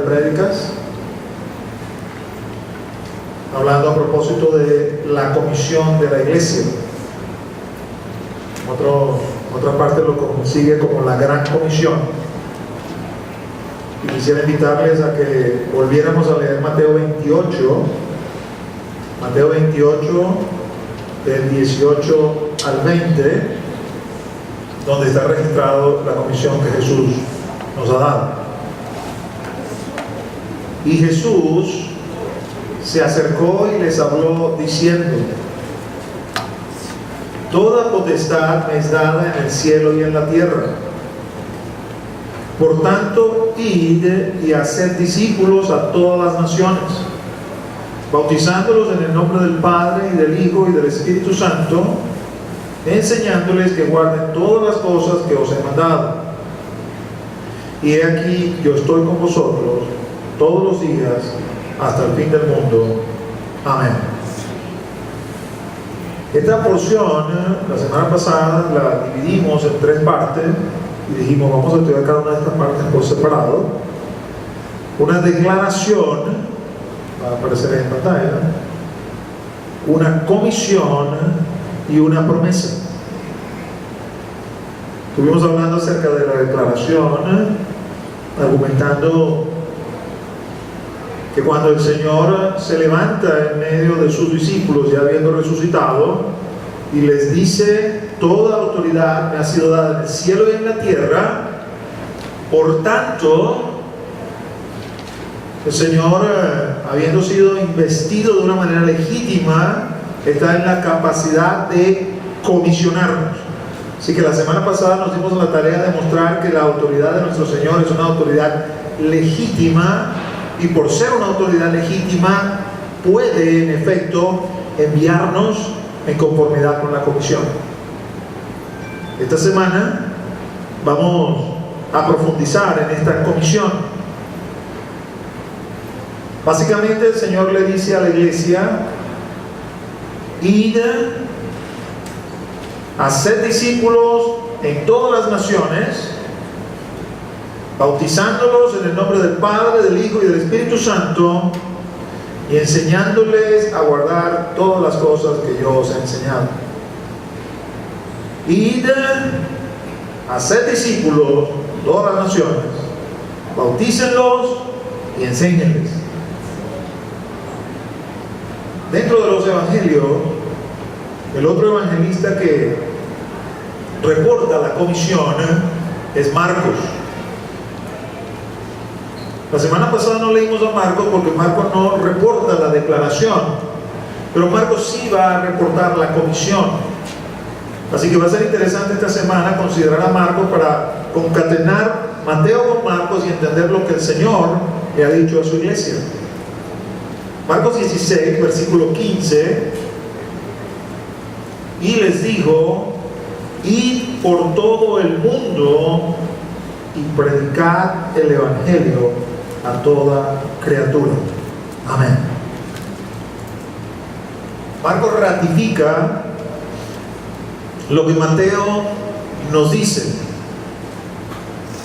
prédicas, hablando a propósito de la comisión de la iglesia. Otra parte lo consigue como la gran comisión. Y quisiera invitarles a que volviéramos a leer Mateo 28, del 18 al 20, donde está registrado la comisión que Jesús nos ha dado. Y Jesús se acercó y les habló diciendo: toda potestad me es dada en el cielo y en la tierra. Por tanto, id y haced discípulos a todas las naciones, bautizándolos en el nombre del Padre y del Hijo y del Espíritu Santo, enseñándoles que guarden todas las cosas que os he mandado. Y he aquí, yo estoy con vosotros todos los días hasta el fin del mundo. Amén. Esta porción, la semana pasada, la dividimos en 3 partes y dijimos, vamos a estudiar cada una de estas partes por separado. Una declaración, va a aparecer en pantalla, una comisión y una promesa. Estuvimos hablando acerca de la declaración, argumentando que cuando el Señor se levanta en medio de sus discípulos, ya habiendo resucitado, y les dice: toda autoridad me ha sido dada en el cielo y en la tierra, por tanto, el Señor, habiendo sido investido de una manera legítima, está en la capacidad de comisionarnos. Así que la semana pasada nos dimos la tarea de mostrar que la autoridad de nuestro Señor es una autoridad legítima, y por ser una autoridad legítima puede en efecto enviarnos en conformidad con la comisión. Esta semana vamos a profundizar en esta comisión. Básicamente el Señor le dice a la iglesia: id, haced discípulos en todas las naciones, bautizándolos en el nombre del Padre, del Hijo y del Espíritu Santo, y enseñándoles a guardar todas las cosas que yo os he enseñado. Id, haced discípulos en todas las naciones, bautícenlos y enséñenles. Dentro de los evangelios, el otro evangelista que reporta la comisión es Marcos. La semana pasada no leímos a Marcos porque Marcos no reporta la declaración, pero Marcos sí va a reportar la comisión. Así que va a ser interesante esta semana considerar a Marcos para concatenar Mateo con Marcos y entender lo que el Señor le ha dicho a su iglesia. Marcos 16, versículo 15: y les dijo: id por todo el mundo y predicad el evangelio a toda criatura. Amén. Marcos ratifica lo que Mateo nos dice.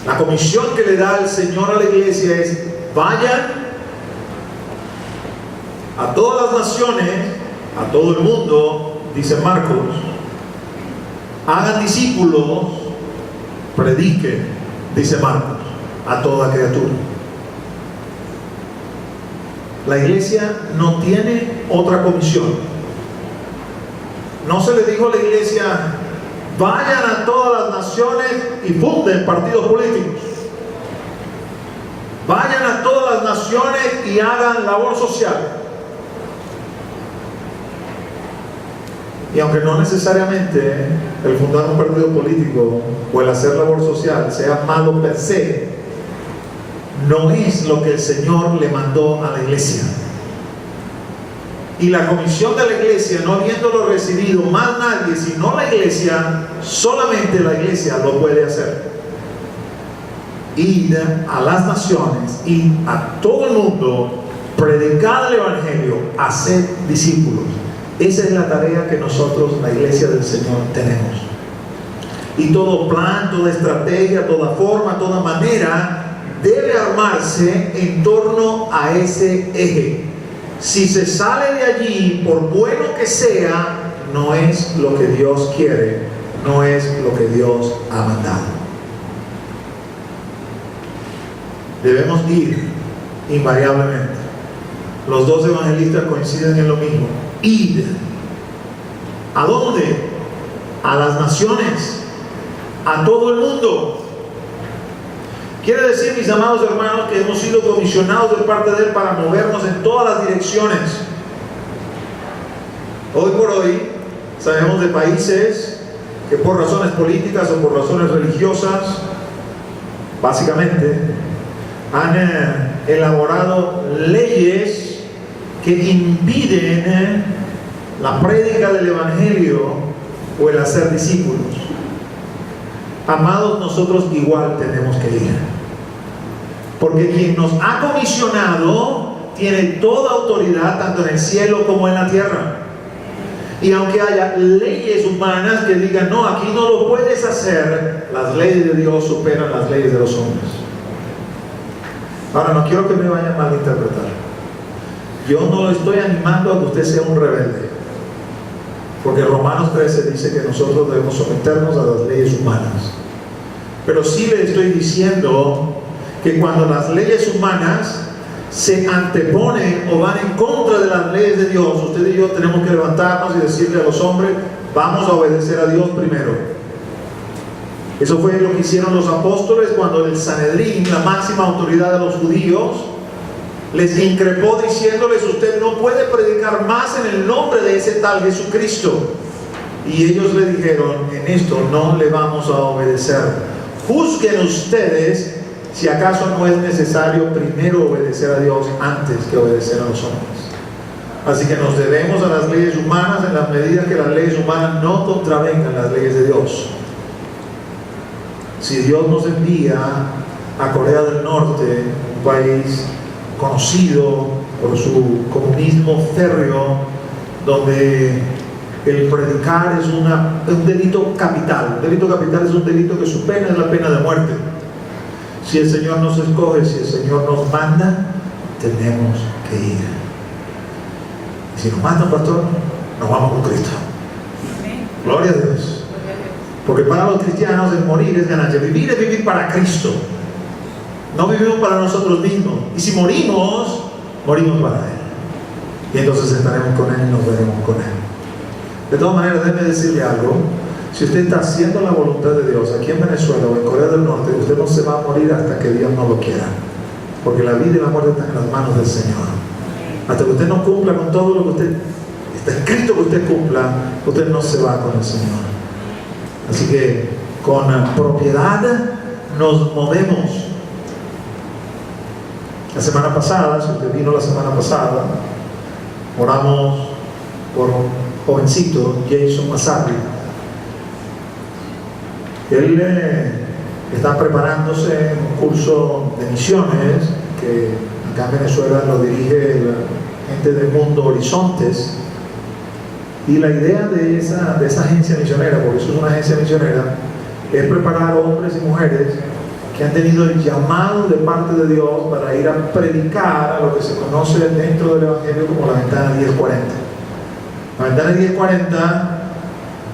La comisión que le da el Señor a la iglesia es: vayan a todas las naciones, a todo el mundo, dice Marcos, hagan discípulos, prediquen, dice Marcos, a toda criatura. La iglesia no tiene otra comisión. No se le dijo a la iglesia: vayan a todas las naciones y funden partidos políticos. Vayan a todas las naciones y hagan labor social. Y aunque no necesariamente el fundar un partido político o el hacer labor social sea malo per se, no es lo que el Señor le mandó a la iglesia. Y la comisión de la iglesia, no habiéndolo recibido más nadie sino la iglesia, solamente la iglesia lo puede hacer. Id a las naciones y a todo el mundo, predicad el evangelio, haced discípulos. Esa es la tarea que nosotros, la iglesia del Señor, tenemos. Y todo plan, toda estrategia, toda forma, toda manera debe armarse en torno a ese eje. Si se sale de allí, por bueno que sea, no es lo que Dios quiere, no es lo que Dios ha mandado. Debemos ir invariablemente. Los dos evangelistas coinciden en lo mismo: id. ¿A dónde? A las naciones, a todo el mundo. Quiere decir, mis amados hermanos, que hemos sido comisionados de parte de Él para movernos en todas las direcciones. Hoy por hoy sabemos de países que por razones políticas o por razones religiosas, básicamente, han elaborado leyes que impiden la prédica del Evangelio o el hacer discípulos. Amados, nosotros igual tenemos que ir, porque quien nos ha comisionado tiene toda autoridad tanto en el cielo como en la tierra. Y aunque haya leyes humanas que digan no, aquí no lo puedes hacer, las leyes de Dios superan las leyes de los hombres. Ahora, no quiero que me vayan a malinterpretar. Yo no lo estoy animando a que usted sea un rebelde, porque Romanos 13 dice que nosotros debemos someternos a las leyes humanas. Pero sí le estoy diciendo que cuando las leyes humanas se anteponen o van en contra de las leyes de Dios, usted y yo tenemos que levantarnos y decirle a los hombres: vamos a obedecer a Dios primero. Eso fue lo que hicieron los apóstoles cuando el Sanedrín, la máxima autoridad de los judíos, les increpó diciéndoles: usted no puede predicar más en el nombre de ese tal Jesucristo. Y ellos le dijeron: en esto no le vamos a obedecer. Juzguen ustedes si acaso no es necesario primero obedecer a Dios antes que obedecer a los hombres. Así que nos debemos a las leyes humanas en la medida que las leyes humanas no contravengan las leyes de Dios. Si Dios nos envía a Corea del Norte, un país conocido por su comunismo férreo, donde el predicar es un delito capital. Un delito capital es un delito que su pena es la pena de muerte. Si el Señor nos escoge, si el Señor nos manda, tenemos que ir. Y si nos manda un pastor, nos vamos con Cristo. Gloria a Dios. Porque para los cristianos el morir es ganancia. Vivir es vivir para Cristo. No vivimos para nosotros mismos. Y si morimos, morimos para Él. Y entonces estaremos con Él y nos veremos con Él. De todas maneras, déjeme decirle algo. Si usted está haciendo la voluntad de Dios aquí en Venezuela o en Corea del Norte, usted no se va a morir hasta que Dios no lo quiera. Porque la vida y la muerte están en las manos del Señor. Hasta que usted no cumpla con todo lo que usted está escrito que usted cumpla, usted no se va con el Señor. Así que con propiedad nos movemos. La semana pasada, si usted vino la semana pasada, oramos por un jovencito, Jason Massari. Él está preparándose en un curso de misiones que acá en Venezuela lo dirige la gente del Mundo Horizontes. Y la idea de esa agencia misionera, porque eso es una agencia misionera, es preparar hombres y mujeres que han tenido el llamado de parte de Dios para ir a predicar a lo que se conoce dentro del Evangelio como la ventana 1040. La ventana 1040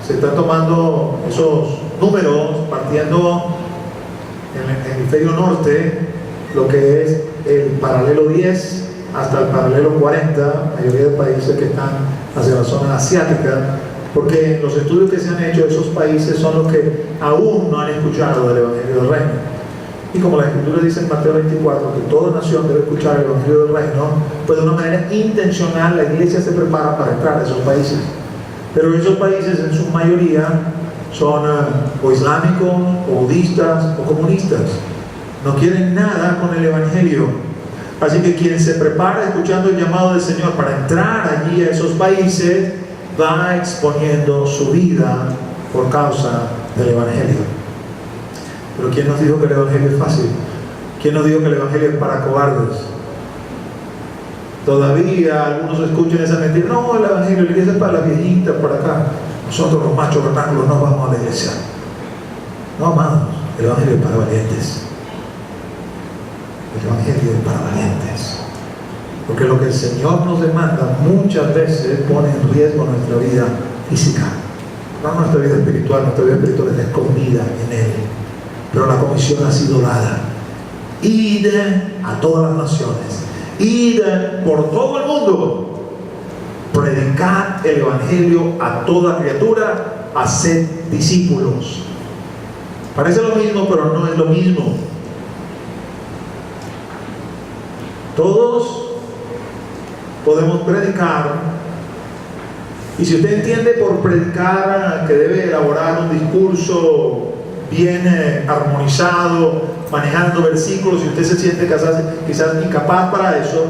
se está tomando esos números partiendo en el hemisferio norte, lo que es el paralelo 10 hasta el paralelo 40, la mayoría de países que están hacia la zona asiática, porque en los estudios que se han hecho, esos países son los que aún no han escuchado del Evangelio del Reino. Y como la Escritura dice en Mateo 24 que toda nación debe escuchar el Evangelio del Reino, pues de una manera intencional la iglesia se prepara para entrar a esos países. Pero esos países en su mayoría son o islámicos, o budistas, o comunistas. No quieren nada con el Evangelio. Así que quien se prepara escuchando el llamado del Señor para entrar allí a esos países, va exponiendo su vida por causa del Evangelio. Pero ¿quién nos dijo que el Evangelio es fácil? ¿Quién nos dijo que el Evangelio es para cobardes? Todavía algunos escuchan esa mentira. No, el Evangelio, la iglesia es para las viejitas, para acá. Nosotros los machos rectángulos no vamos a la iglesia. No, amados, el Evangelio es para valientes. El Evangelio es para valientes. Porque lo que el Señor nos demanda muchas veces pone en riesgo nuestra vida física. No nuestra vida espiritual está escondida en Él. Pero la comisión ha sido dada. Id a todas las naciones. Id por todo el mundo. Predicad el Evangelio a toda criatura. Haced discípulos. Parece lo mismo, pero no es lo mismo. Todos podemos predicar, y si usted entiende por predicar que debe elaborar un discurso bien armonizado, manejando versículos, y usted se siente quizás incapaz para eso,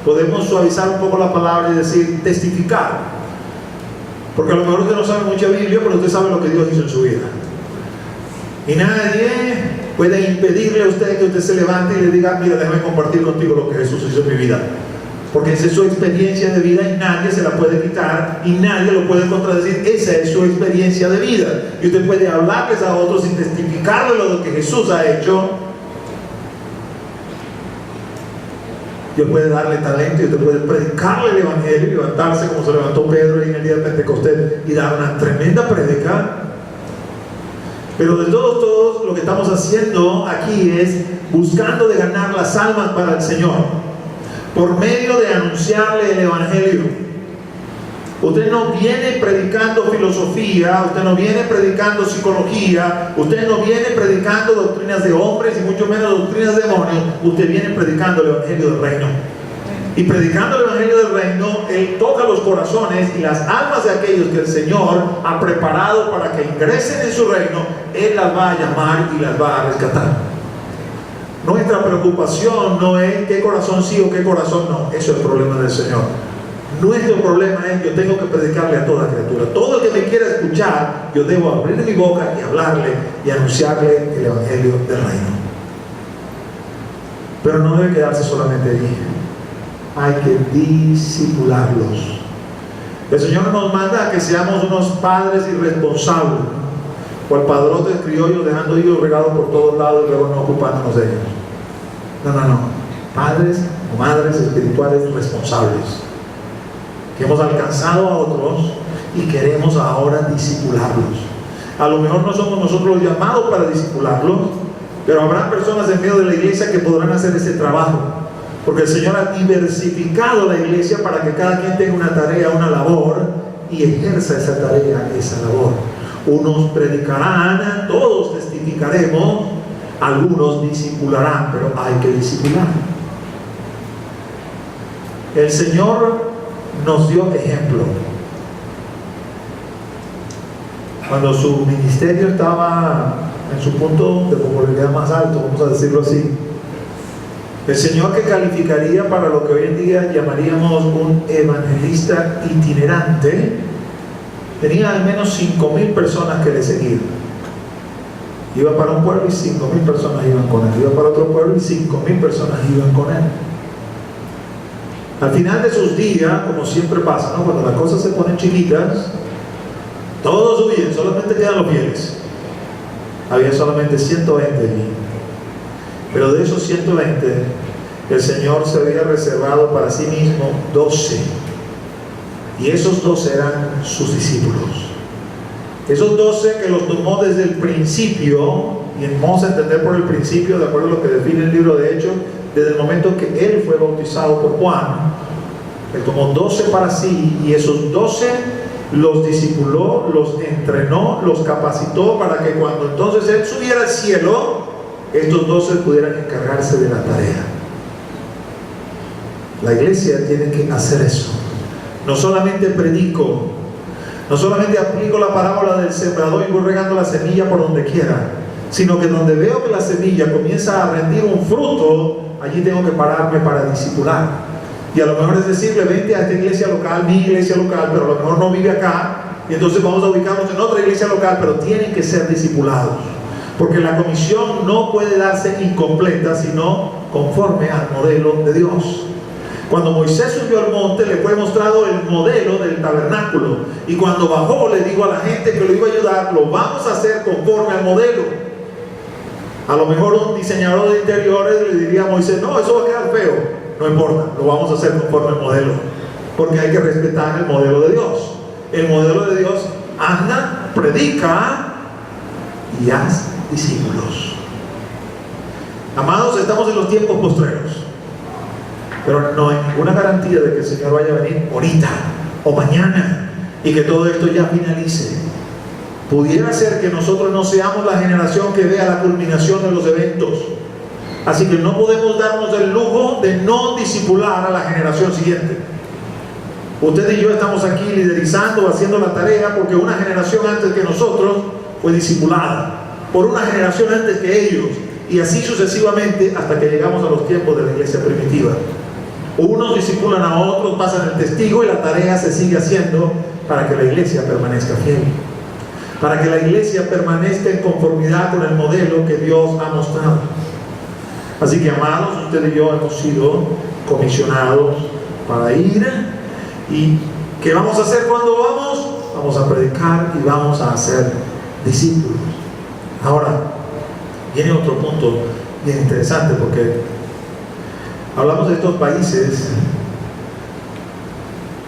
podemos suavizar un poco la palabra y decir testificar, porque a lo mejor usted no sabe mucha Biblia, pero usted sabe lo que Dios hizo en su vida, y nadie puede impedirle a usted que usted se levante y le diga: mira, déjame compartir contigo lo que Jesús hizo en mi vida, porque esa es su experiencia de vida y nadie se la puede quitar y nadie lo puede contradecir. Esa es su experiencia de vida, y usted puede hablarles a otros sin testificar de lo que Jesús ha hecho. Dios puede darle talento y usted puede predicarle el Evangelio y levantarse como se levantó Pedro en el día de Pentecostés y dar una tremenda prédica. Pero de todos lo que estamos haciendo aquí es buscando de ganar las almas para el Señor por medio de anunciarle el Evangelio. Usted no viene predicando filosofía, usted no viene predicando psicología, usted no viene predicando doctrinas de hombres y mucho menos doctrinas de demonios. Usted viene predicando el Evangelio del reino. Y predicando el Evangelio del reino, Él toca los corazones y las almas de aquellos que el Señor ha preparado para que ingresen en su reino. Él las va a llamar y las va a rescatar. Nuestra preocupación no es qué corazón sí o qué corazón no. Eso es el problema del Señor. Nuestro problema es: yo tengo que predicarle a toda criatura. Todo el que me quiera escuchar, yo debo abrir mi boca y hablarle y anunciarle el Evangelio del reino. Pero no debe quedarse solamente allí. Hay que discipularlos. El Señor nos manda a que seamos unos padres irresponsables, cual padrotes criollos, dejando hijos regados por todos lados y luego no ocupándonos de ellos. No. Padres o madres espirituales responsables, que hemos alcanzado a otros y queremos ahora discipularlos. A lo mejor no somos nosotros los llamados para discipularlos, pero habrá personas en medio de la iglesia que podrán hacer ese trabajo. Porque el Señor ha diversificado la iglesia para que cada quien tenga una tarea, una labor, y ejerza esa tarea, esa labor. Unos predicarán, todos testificaremos, algunos discipularán, pero hay que discipular. El Señor nos dio ejemplo. Cuando su ministerio estaba en su punto de popularidad más alto, vamos a decirlo así, el Señor, que calificaría para lo que hoy en día llamaríamos un evangelista itinerante, tenía al menos 5,000 personas que le seguían. Iba para un pueblo y 5,000 personas iban con él. Iba para otro pueblo y 5,000 personas iban con él. Al final de sus días, como siempre pasa, ¿no? Cuando las cosas se ponen chiquitas, todos huyen, solamente quedan los fieles. Había solamente 120 allí. Pero de esos 120, el Señor se había reservado para sí mismo 12. Y esos 12 eran sus discípulos. Esos 12 que los tomó desde el principio, y vamos a entender por el principio, de acuerdo a lo que define el libro de Hechos, desde el momento que él fue bautizado por Juan, él tomó 12 para sí, y esos 12 los discipuló, los entrenó, los capacitó para que cuando entonces él subiera al cielo, estos 12 pudieran encargarse de la tarea. La iglesia tiene que hacer eso. No solamente predico, no solamente aplico la parábola del sembrador y voy regando la semilla por donde quiera, sino que donde veo que la semilla comienza a rendir un fruto, allí tengo que pararme para discipular. Y a lo mejor es decirle: vente a esta iglesia local, mi iglesia local, pero a lo mejor no vive acá, y entonces vamos a ubicarnos en otra iglesia local, pero tienen que ser discipulados. Porque la comisión no puede darse incompleta, sino conforme al modelo de Dios. Cuando Moisés subió al monte, le fue mostrado el modelo del tabernáculo. Y cuando bajó, le dijo a la gente que lo iba a ayudar: lo vamos a hacer conforme al modelo. A lo mejor un diseñador de interiores le diría a Moisés: no, eso va a quedar feo. No importa, lo vamos a hacer conforme al modelo, porque hay que respetar el modelo de Dios. El modelo de Dios: anda, predica y haz discípulos. Amados, estamos en los tiempos postreros, pero no hay ninguna garantía de que el Señor vaya a venir ahorita o mañana y que todo esto ya finalice. Pudiera ser que nosotros no seamos la generación que vea la culminación de los eventos. Así que no podemos darnos el lujo de no discipular a la generación siguiente. Usted y yo estamos aquí liderizando, haciendo la tarea, porque una generación antes que nosotros fue discipulada por una generación antes que ellos, y así sucesivamente hasta que llegamos a los tiempos de la iglesia primitiva. Unos discipulan a otros, pasan el testigo y la tarea se sigue haciendo para que la iglesia permanezca fiel, para que la iglesia permanezca en conformidad con el modelo que Dios ha mostrado. Así que, amados, usted y yo hemos sido comisionados para ir. ¿Y qué vamos a hacer cuando vamos? Vamos a predicar y vamos a hacer discípulos. Ahora, viene otro punto bien interesante, porque hablamos de estos países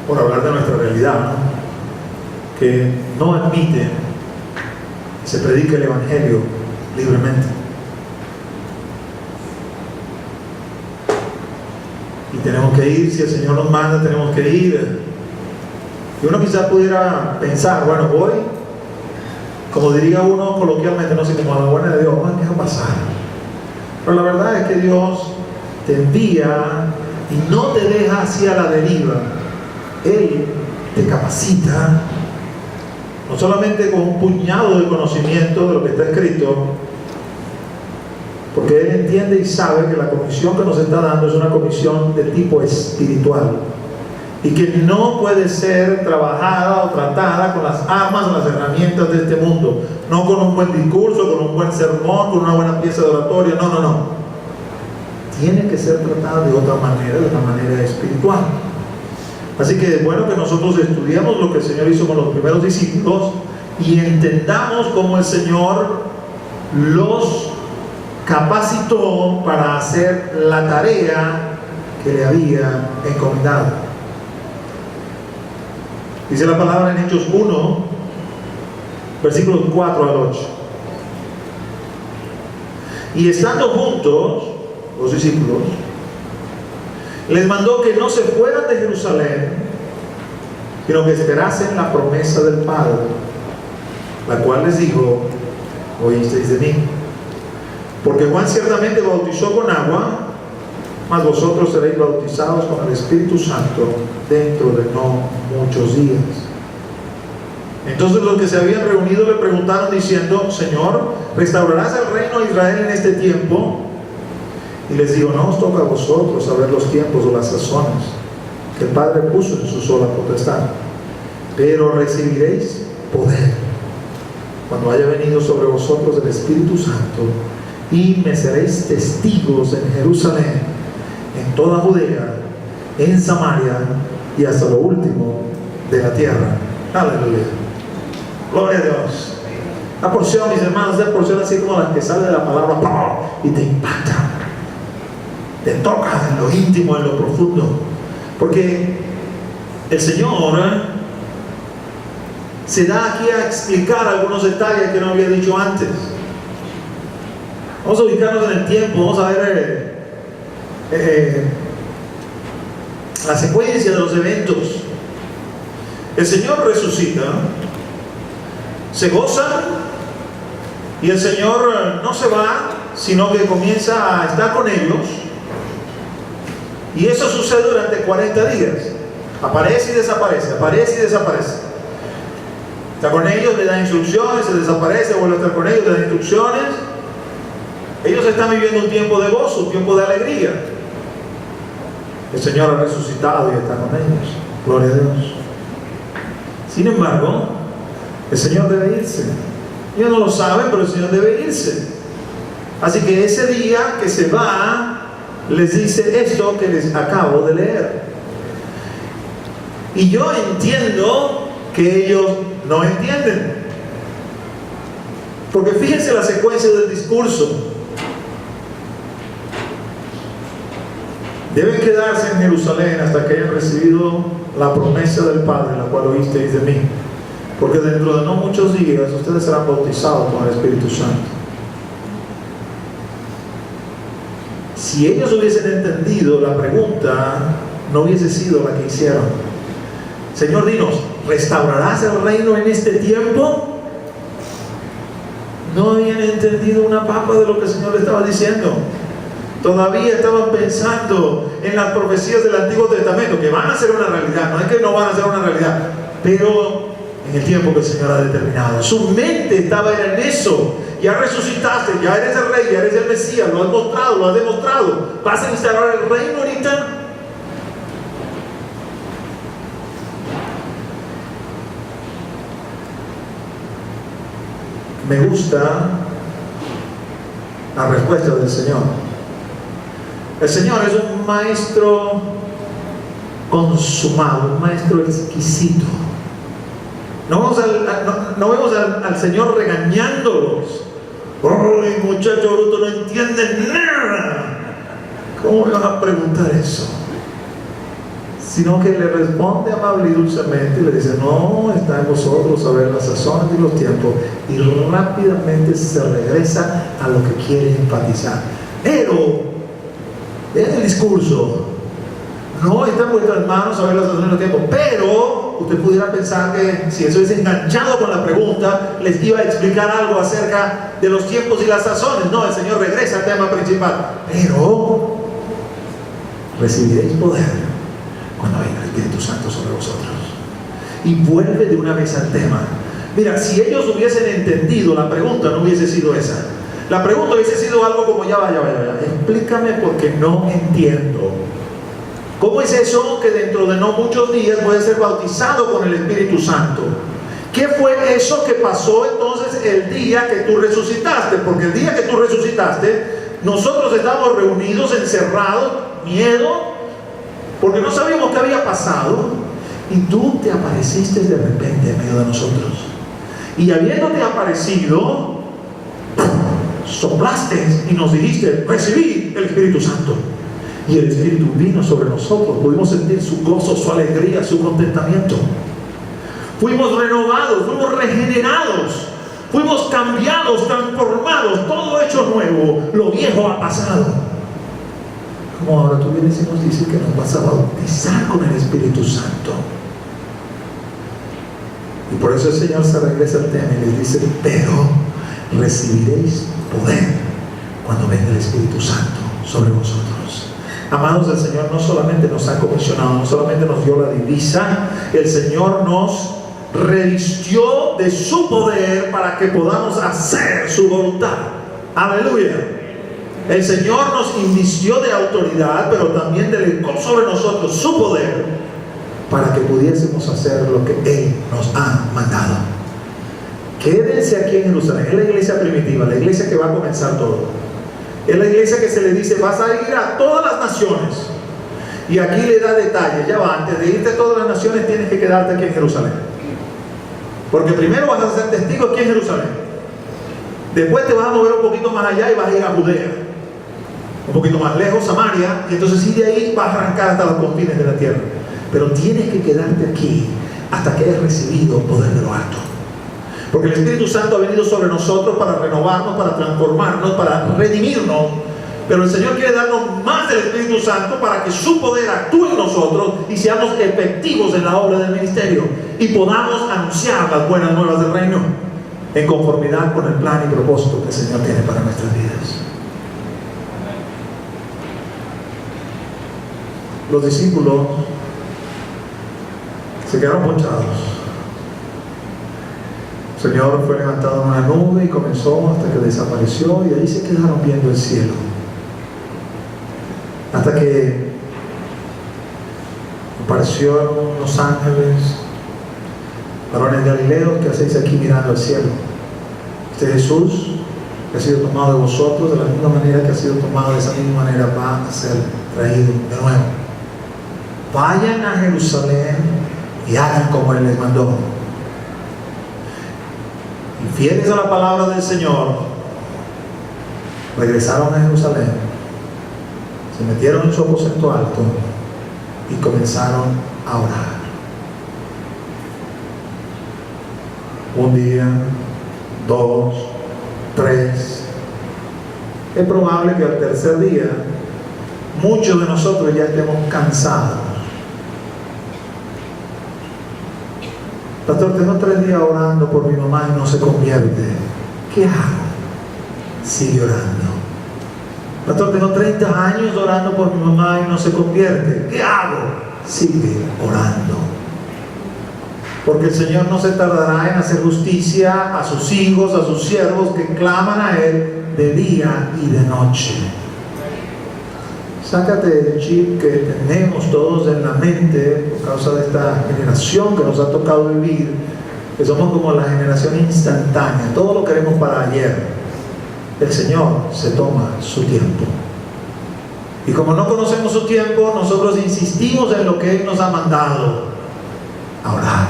por hablar de nuestra realidad, ¿no?, que no admiten que se predique el evangelio libremente. Y tenemos que ir, si el Señor nos manda, tenemos que ir. Y uno quizás pudiera pensar: bueno, voy, como diría uno coloquialmente, no sé, como a la buena de Dios, ¿qué va a pasar? Pero la verdad es que Dios te envía y no te deja hacia la deriva. Él te capacita, no solamente con un puñado de conocimiento de lo que está escrito, porque Él entiende y sabe que la comisión que nos está dando es una comisión de tipo espiritual, y que no puede ser trabajada o tratada con las armas o las herramientas de este mundo, no con un buen discurso, con un buen sermón, con una buena pieza de oratoria. No. Tiene que ser tratada de otra manera, de una manera espiritual. Así que es bueno que nosotros estudiemos lo que el Señor hizo con los primeros discípulos y entendamos cómo el Señor los capacitó para hacer la tarea que le había encomendado. Dice la palabra en Hechos 1, versículos 4 al 8. Y estando juntos los discípulos, les mandó que no se fueran de Jerusalén, sino que esperasen la promesa del Padre, la cual les dijo: oísteis de mí. Porque Juan ciertamente bautizó con agua, mas vosotros seréis bautizados con el Espíritu Santo dentro de no muchos días. Entonces los que se habían reunido le preguntaron diciendo: Señor, ¿restaurarás el reino de Israel en este tiempo? Y les dijo: no os toca a vosotros saber los tiempos o las sazones que el Padre puso en su sola potestad, pero recibiréis poder cuando haya venido sobre vosotros el Espíritu Santo, y me seréis testigos en Jerusalén, en toda Judea, en Samaria y hasta lo último de la tierra. Aleluya, gloria a Dios. La porción, mis hermanos, es porción así como las que sale de la palabra y te impacta, te toca en lo íntimo, en lo profundo, porque el Señor se da aquí a explicar algunos detalles que no había dicho antes. Vamos a ubicarnos en el tiempo, vamos a ver la secuencia de los eventos. El Señor resucita, se goza, y el Señor no se va, sino que comienza a estar con ellos. Y eso sucede durante 40 días. Aparece y desaparece, aparece y desaparece. Está con ellos, le da instrucciones, se desaparece, vuelve a estar con ellos, le da instrucciones. Ellos están viviendo un tiempo de gozo, un tiempo de alegría. El Señor ha resucitado y está con ellos. Gloria a Dios. Sin embargo, el Señor debe irse. Ellos no lo saben, pero el Señor debe irse. Así que ese día que se va, les dice esto que les acabo de leer. Y yo entiendo que ellos no entienden. Porque fíjense la secuencia del discurso. Deben quedarse en Jerusalén hasta que hayan recibido la promesa del Padre, la cual oísteis de mí. Porque dentro de no muchos días ustedes serán bautizados con el Espíritu Santo. Si ellos hubiesen entendido, la pregunta no hubiese sido la que hicieron. Señor, dinos, ¿restaurarás el reino en este tiempo? No habían entendido una papa de lo que el Señor le estaba diciendo. Todavía estaban pensando en las profecías del Antiguo Testamento, que van a ser una realidad. No es que no van a ser una realidad, pero en el tiempo que el Señor ha determinado. Su mente estaba en eso. Ya resucitaste, ya eres el rey, ya eres el Mesías, lo has mostrado, lo has demostrado. ¿Vas a instaurar el reino ahorita? Me gusta la respuesta del Señor. El Señor es un maestro consumado, un maestro exquisito. No vemos al Señor regañándolos. ¡Ay, muchacho bruto, no entienden nada! ¿Cómo me van a preguntar eso? Sino que le responde amable y dulcemente y le dice: no, está en vosotros saber las sazones y los tiempos. Y rápidamente se regresa a lo que quiere enfatizar. Pero, vean el discurso. No está en vuestras manos saber las sazones y los tiempos. Pero usted pudiera pensar que si eso es enganchado con la pregunta, les iba a explicar algo acerca de los tiempos y las sazones. No, el Señor regresa al tema principal. Pero recibiréis poder cuando venga el Espíritu Santo sobre vosotros. Y vuelve de una vez al tema. Mira, si ellos hubiesen entendido, la pregunta no hubiese sido esa. La pregunta hubiese sido algo como: ya va. Explícame porque no entiendo. ¿Cómo es eso que dentro de no muchos días voy a ser bautizado con el Espíritu Santo? ¿Qué fue eso que pasó entonces el día que tú resucitaste? Porque el día que tú resucitaste, nosotros estábamos reunidos, encerrados, miedo, porque no sabíamos qué había pasado, y tú te apareciste de repente en medio de nosotros. Y habiéndote aparecido, soplaste y nos dijiste: recibí el Espíritu Santo. Y el Espíritu vino sobre nosotros. Pudimos sentir su gozo, su alegría, su contentamiento. Fuimos renovados, fuimos regenerados, fuimos cambiados, transformados, todo hecho nuevo. Lo viejo ha pasado. Como ahora tú vienes y nos dices que nos vas a bautizar con el Espíritu Santo. Y por eso el Señor se regresa al tema y les dice: pero recibiréis poder cuando venga el Espíritu Santo sobre vosotros. Amados, el Señor no solamente nos ha comisionado, no solamente nos dio la divisa, el Señor nos revistió de su poder para que podamos hacer su voluntad. Aleluya. El Señor nos invistió de autoridad, pero también delegó sobre nosotros su poder para que pudiésemos hacer lo que Él nos ha mandado. Quédense aquí en Jerusalén. Es la iglesia primitiva, la iglesia que va a comenzar todo. Es la iglesia que se le dice: vas a ir a todas las naciones. Y aquí le da detalles. Ya va, antes de irte a todas las naciones tienes que quedarte aquí en Jerusalén. Porque primero vas a ser testigo aquí en Jerusalén. Después te vas a mover un poquito más allá y vas a ir a Judea. Un poquito más lejos, Samaria. Y entonces sí, de ahí vas a arrancar hasta los confines de la tierra. Pero tienes que quedarte aquí hasta que hayas recibido poder de lo alto. Porque el Espíritu Santo ha venido sobre nosotros para renovarnos, para transformarnos, para redimirnos. Pero el Señor quiere darnos más del Espíritu Santo para que su poder actúe en nosotros y seamos efectivos en la obra del ministerio y podamos anunciar las buenas nuevas del reino en conformidad con el plan y propósito que el Señor tiene para nuestras vidas. Los discípulos se quedaron ponchados. El Señor fue levantado en una nube y comenzó hasta que desapareció, y ahí se quedaron viendo el cielo. Hasta que aparecieron los ángeles: varones de Galileo, ¿qué hacéis aquí mirando al cielo? Este Jesús, que ha sido tomado de vosotros, de la misma manera que ha sido tomado, de esa misma manera va a ser traído de nuevo. Vayan a Jerusalén y hagan como Él les mandó. Y fieles a la palabra del Señor, regresaron a Jerusalén. se metieron en su aposento alto y comenzaron a orar. Un día, 2, 3. Es probable que al tercer día muchos de nosotros ya estemos cansados. Pastor, tengo 3 días orando por mi mamá y no se convierte. ¿Qué hago? Sigue orando. Pastor, tengo 30 años orando por mi mamá y no se convierte. ¿Qué hago? Sigue orando. Porque el Señor no se tardará en hacer justicia a sus hijos, a sus siervos que claman a Él de día y de noche. Sácate el chip que tenemos todos en la mente por causa de esta generación que nos ha tocado vivir, que somos como la generación instantánea, todo lo queremos para ayer. El Señor se toma su tiempo. Y como no conocemos su tiempo, nosotros insistimos en lo que Él nos ha mandado: a orar,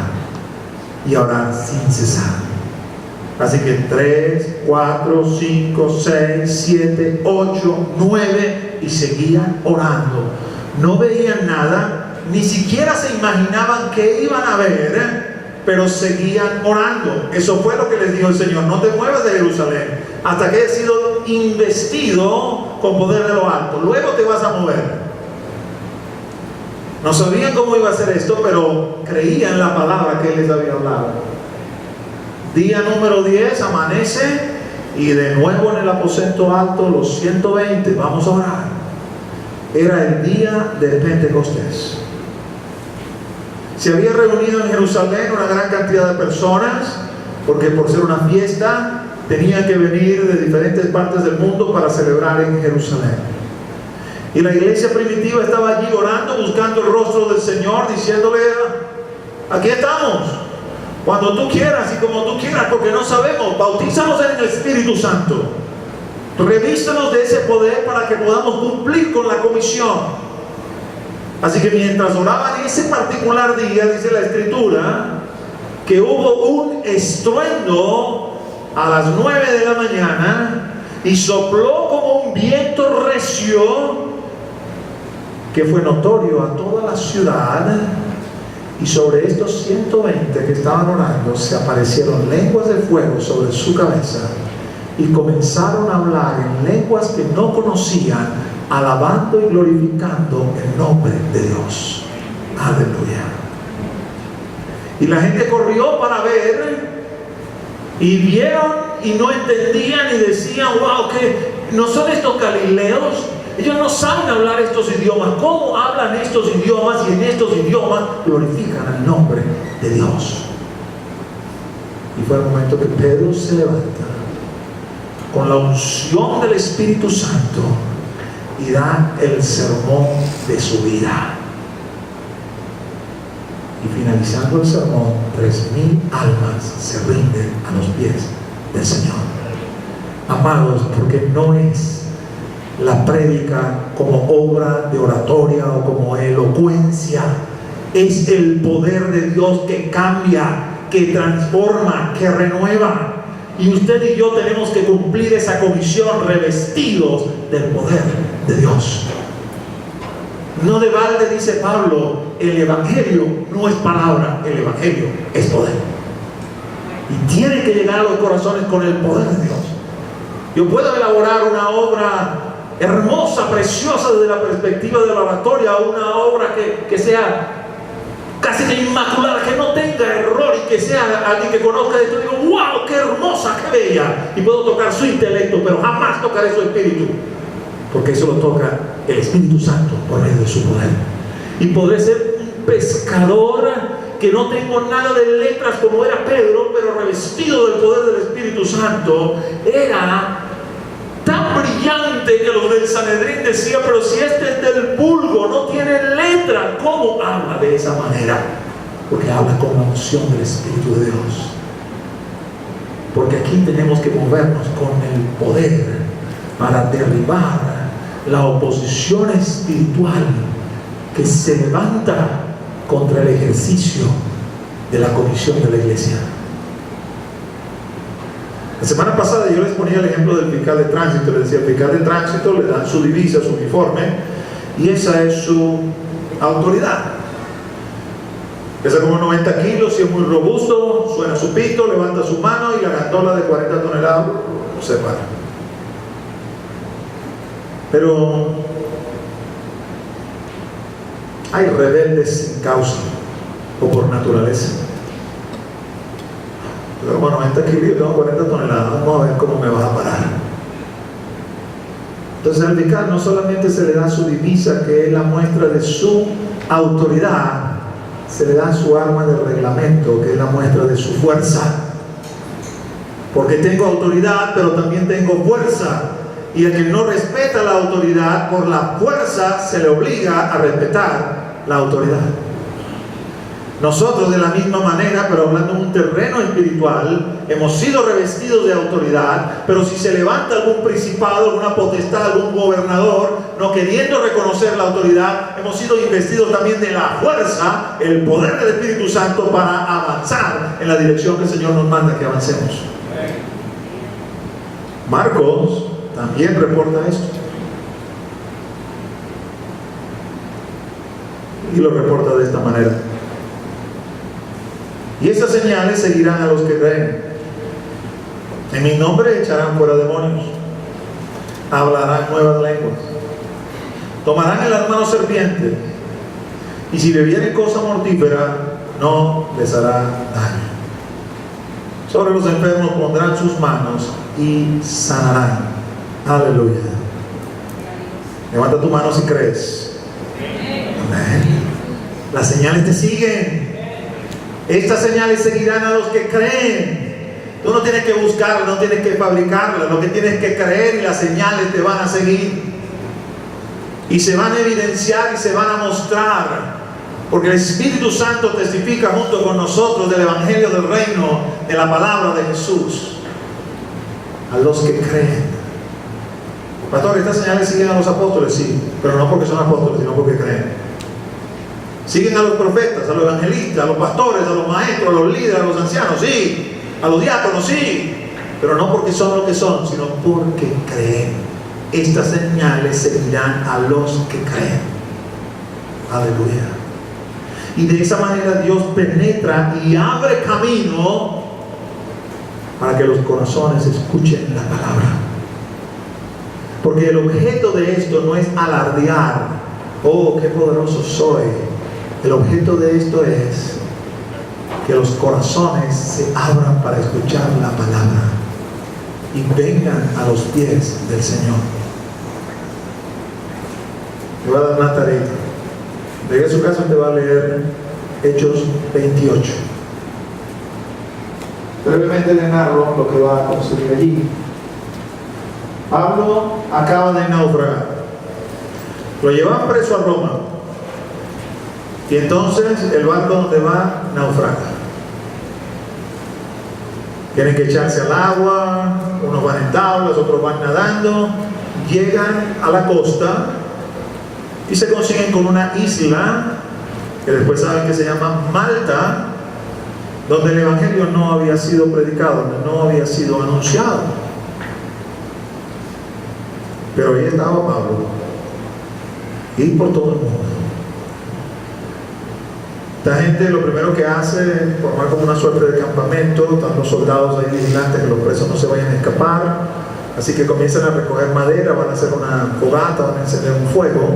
y a orar sin cesar. Así que 3, 4, 5, 6, 7, 8, 9, y seguían orando. No veían nada, ni siquiera se imaginaban qué iban a ver, pero seguían orando. Eso fue lo que les dijo el Señor: no te muevas de Jerusalén hasta que hayas sido investido con poder de lo alto. Luego te vas a mover. No sabían cómo iba a hacer esto, pero creían la palabra que Él les había hablado. Día número 10, amanece, y de nuevo en el aposento alto, los 120, vamos a orar. Era el día de Pentecostés. Se había reunido en Jerusalén una gran cantidad de personas, porque por ser una fiesta, tenían que venir de diferentes partes del mundo para celebrar en Jerusalén. Y la iglesia primitiva estaba allí orando, buscando el rostro del Señor, diciéndole: aquí estamos, cuando tú quieras y como tú quieras, porque no sabemos. Bautízanos en el Espíritu Santo, revístenos de ese poder para que podamos cumplir con la comisión. Así que mientras oraban ese particular día, dice la Escritura, que hubo un estruendo a las 9 de la mañana, y sopló como un viento recio que fue notorio a toda la ciudad. Y sobre estos 120 que estaban orando se aparecieron lenguas de fuego sobre su cabeza, y comenzaron a hablar en lenguas que no conocían, alabando y glorificando el nombre de Dios. Aleluya. Y la gente corrió para ver, y vieron y no entendían y decían: wow, que no son estos galileos, ellos no saben hablar estos idiomas. ¿Cómo hablan estos idiomas y en estos idiomas glorifican el nombre de Dios? Y fue el momento que Pedro se levanta con la unción del Espíritu Santo y da el sermón de su vida. Y finalizando el sermón, 3,000 almas se rinden a los pies del Señor. Amados, porque no es la prédica como obra de oratoria o como elocuencia, es el poder de Dios que cambia, que transforma, que renueva. Y usted y yo tenemos que cumplir esa comisión revestidos del poder de Dios. No de balde dice Pablo: el Evangelio no es palabra, el Evangelio es poder. Y tiene que llegar a los corazones con el poder de Dios. Yo puedo elaborar una obra hermosa, preciosa desde la perspectiva de la oratoria, una obra que sea casi que inmaculada, que no tenga error, y que sea alguien que conozca esto y digo: wow, qué hermosa, qué bella, y puedo tocar su intelecto, pero jamás tocaré su espíritu, porque eso lo toca el Espíritu Santo por medio de su poder. Y podré ser un pescador que no tengo nada de letras como era Pedro, pero revestido del poder del Espíritu Santo. Era tan brillante que los del Sanedrín decían: pero si este es del vulgo, no tiene letra, ¿cómo habla de esa manera? Porque habla con la unción del Espíritu de Dios. Porque aquí tenemos que movernos con el poder para derribar la oposición espiritual que se levanta contra el ejercicio de la comisión de la iglesia. La semana pasada yo les ponía el ejemplo del fiscal de tránsito. Les decía: el fiscal de tránsito le dan su divisa, su uniforme, Y esa es su autoridad. Pesa como 90 kilos y es muy robusto, suena su pito, levanta su mano y la gandola de 40 toneladas se para. Pero hay rebeldes sin causa o por naturaleza. Pero como 90 kilos y tengo 40 toneladas, vamos a ver cómo me vas a parar. Entonces al vicar no solamente se le da su divisa, que es la muestra de su autoridad, se le da su arma de reglamento, que es la muestra de su fuerza. Porque tengo autoridad, pero también tengo fuerza. Y el que no respeta la autoridad, por la fuerza se le obliga a respetar la autoridad. Nosotros de la misma manera, pero hablando en un terreno espiritual, hemos sido revestidos de autoridad, pero si se levanta algún principado, alguna potestad, algún gobernador, no queriendo reconocer la autoridad, hemos sido investidos también de la fuerza, el poder del Espíritu Santo para avanzar en la dirección que el Señor nos manda que avancemos. Marcos también reporta esto. Y lo reporta de esta manera. Y estas señales seguirán a los que creen. En mi nombre echarán fuera demonios, hablarán nuevas lenguas, tomarán en las manos serpientes, y si bebieren cosa mortífera, no les hará daño. Sobre los enfermos pondrán sus manos y sanarán. Aleluya. Levanta tu mano si crees. Amén. Las señales te siguen. Estas señales seguirán a los que creen. Tú no tienes que buscarlas, no tienes que fabricarlas, lo que tienes que creer, y las señales te van a seguir. Y se van a evidenciar y se van a mostrar. Porque el Espíritu Santo testifica junto con nosotros del Evangelio del Reino, de la palabra de Jesús. A los que creen. Pastor, estas señales siguen a los apóstoles, sí, pero no porque son apóstoles, sino porque creen. Siguen a los profetas, a los evangelistas, a los pastores, a los maestros, a los líderes, a los ancianos, sí. A los diáconos, sí. Pero no porque son lo que son, sino porque creen. Estas señales seguirán a los que creen. Aleluya. Y de esa manera Dios penetra y abre camino para que los corazones escuchen la palabra. Porque el objeto de esto no es alardear. Oh, qué poderoso soy. El objeto de esto es que los corazones se abran para escuchar la palabra y vengan a los pies del Señor. Te voy a dar una tarea. Llegue a su casa y te va a leer Hechos 28. Brevemente le narro lo que va a conseguir allí. Pablo acaba de naufragar. Lo llevan preso a Roma. Y entonces el barco donde va naufraga. Tienen que echarse al agua, unos van en tablas, otros van nadando, llegan a la costa y se consiguen con una isla que después saben que se llama Malta, donde el Evangelio no había sido predicado, donde no había sido anunciado. Pero ahí estaba Pablo, y por todo el mundo. Esta gente lo primero que hace es formar como una suerte de campamento. Están los soldados ahí vigilantes, que los presos no se vayan a escapar. Así que comienzan a recoger madera, van a hacer una fogata, van a encender un fuego.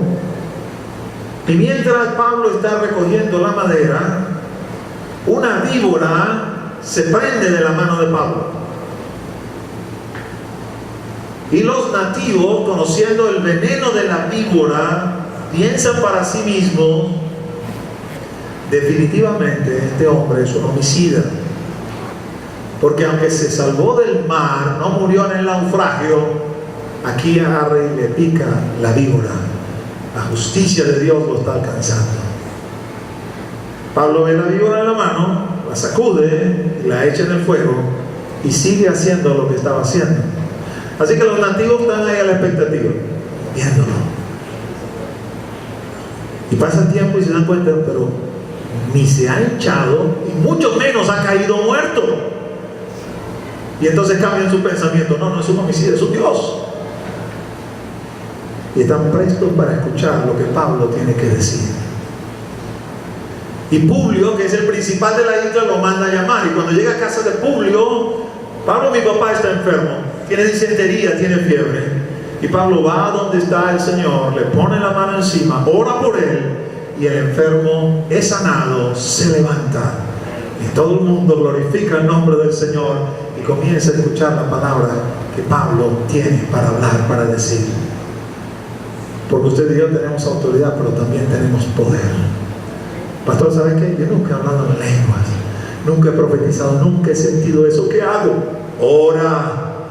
Y mientras Pablo está recogiendo la madera, una víbora se prende de la mano de Pablo. Y los nativos, conociendo el veneno de la víbora, piensan para sí mismos: definitivamente este hombre es un homicida, porque aunque se salvó del mar, no murió en el naufragio. Aquí agarra y le pica la víbora. La justicia de Dios lo está alcanzando. Pablo ve la víbora en la mano, la sacude, la echa en el fuego y sigue haciendo lo que estaba haciendo. Así que los nativos están ahí a la expectativa, viéndolo. Y pasa el tiempo y se dan cuenta, pero ni se ha hinchado y mucho menos ha caído muerto. Y entonces cambian su pensamiento: no, no es un homicida, es un Dios. y están prestos para escuchar lo que Pablo tiene que decir. Y Publio, que es el principal de la isla, lo manda a llamar. Y cuando llega a casa de Publio, Pablo, mi papá está enfermo, tiene disentería, tiene fiebre. Y Pablo va a donde está el Señor, le pone la mano encima, ora por él, y el enfermo es sanado, se levanta. Y todo el mundo glorifica el nombre del Señor y comienza a escuchar la palabra que Pablo tiene para hablar, para decir. Porque usted y yo tenemos autoridad, pero también tenemos poder. Pastor, ¿sabe qué? Yo nunca he hablado en lenguas, nunca he profetizado, nunca he sentido eso. ¿Qué hago? Ora,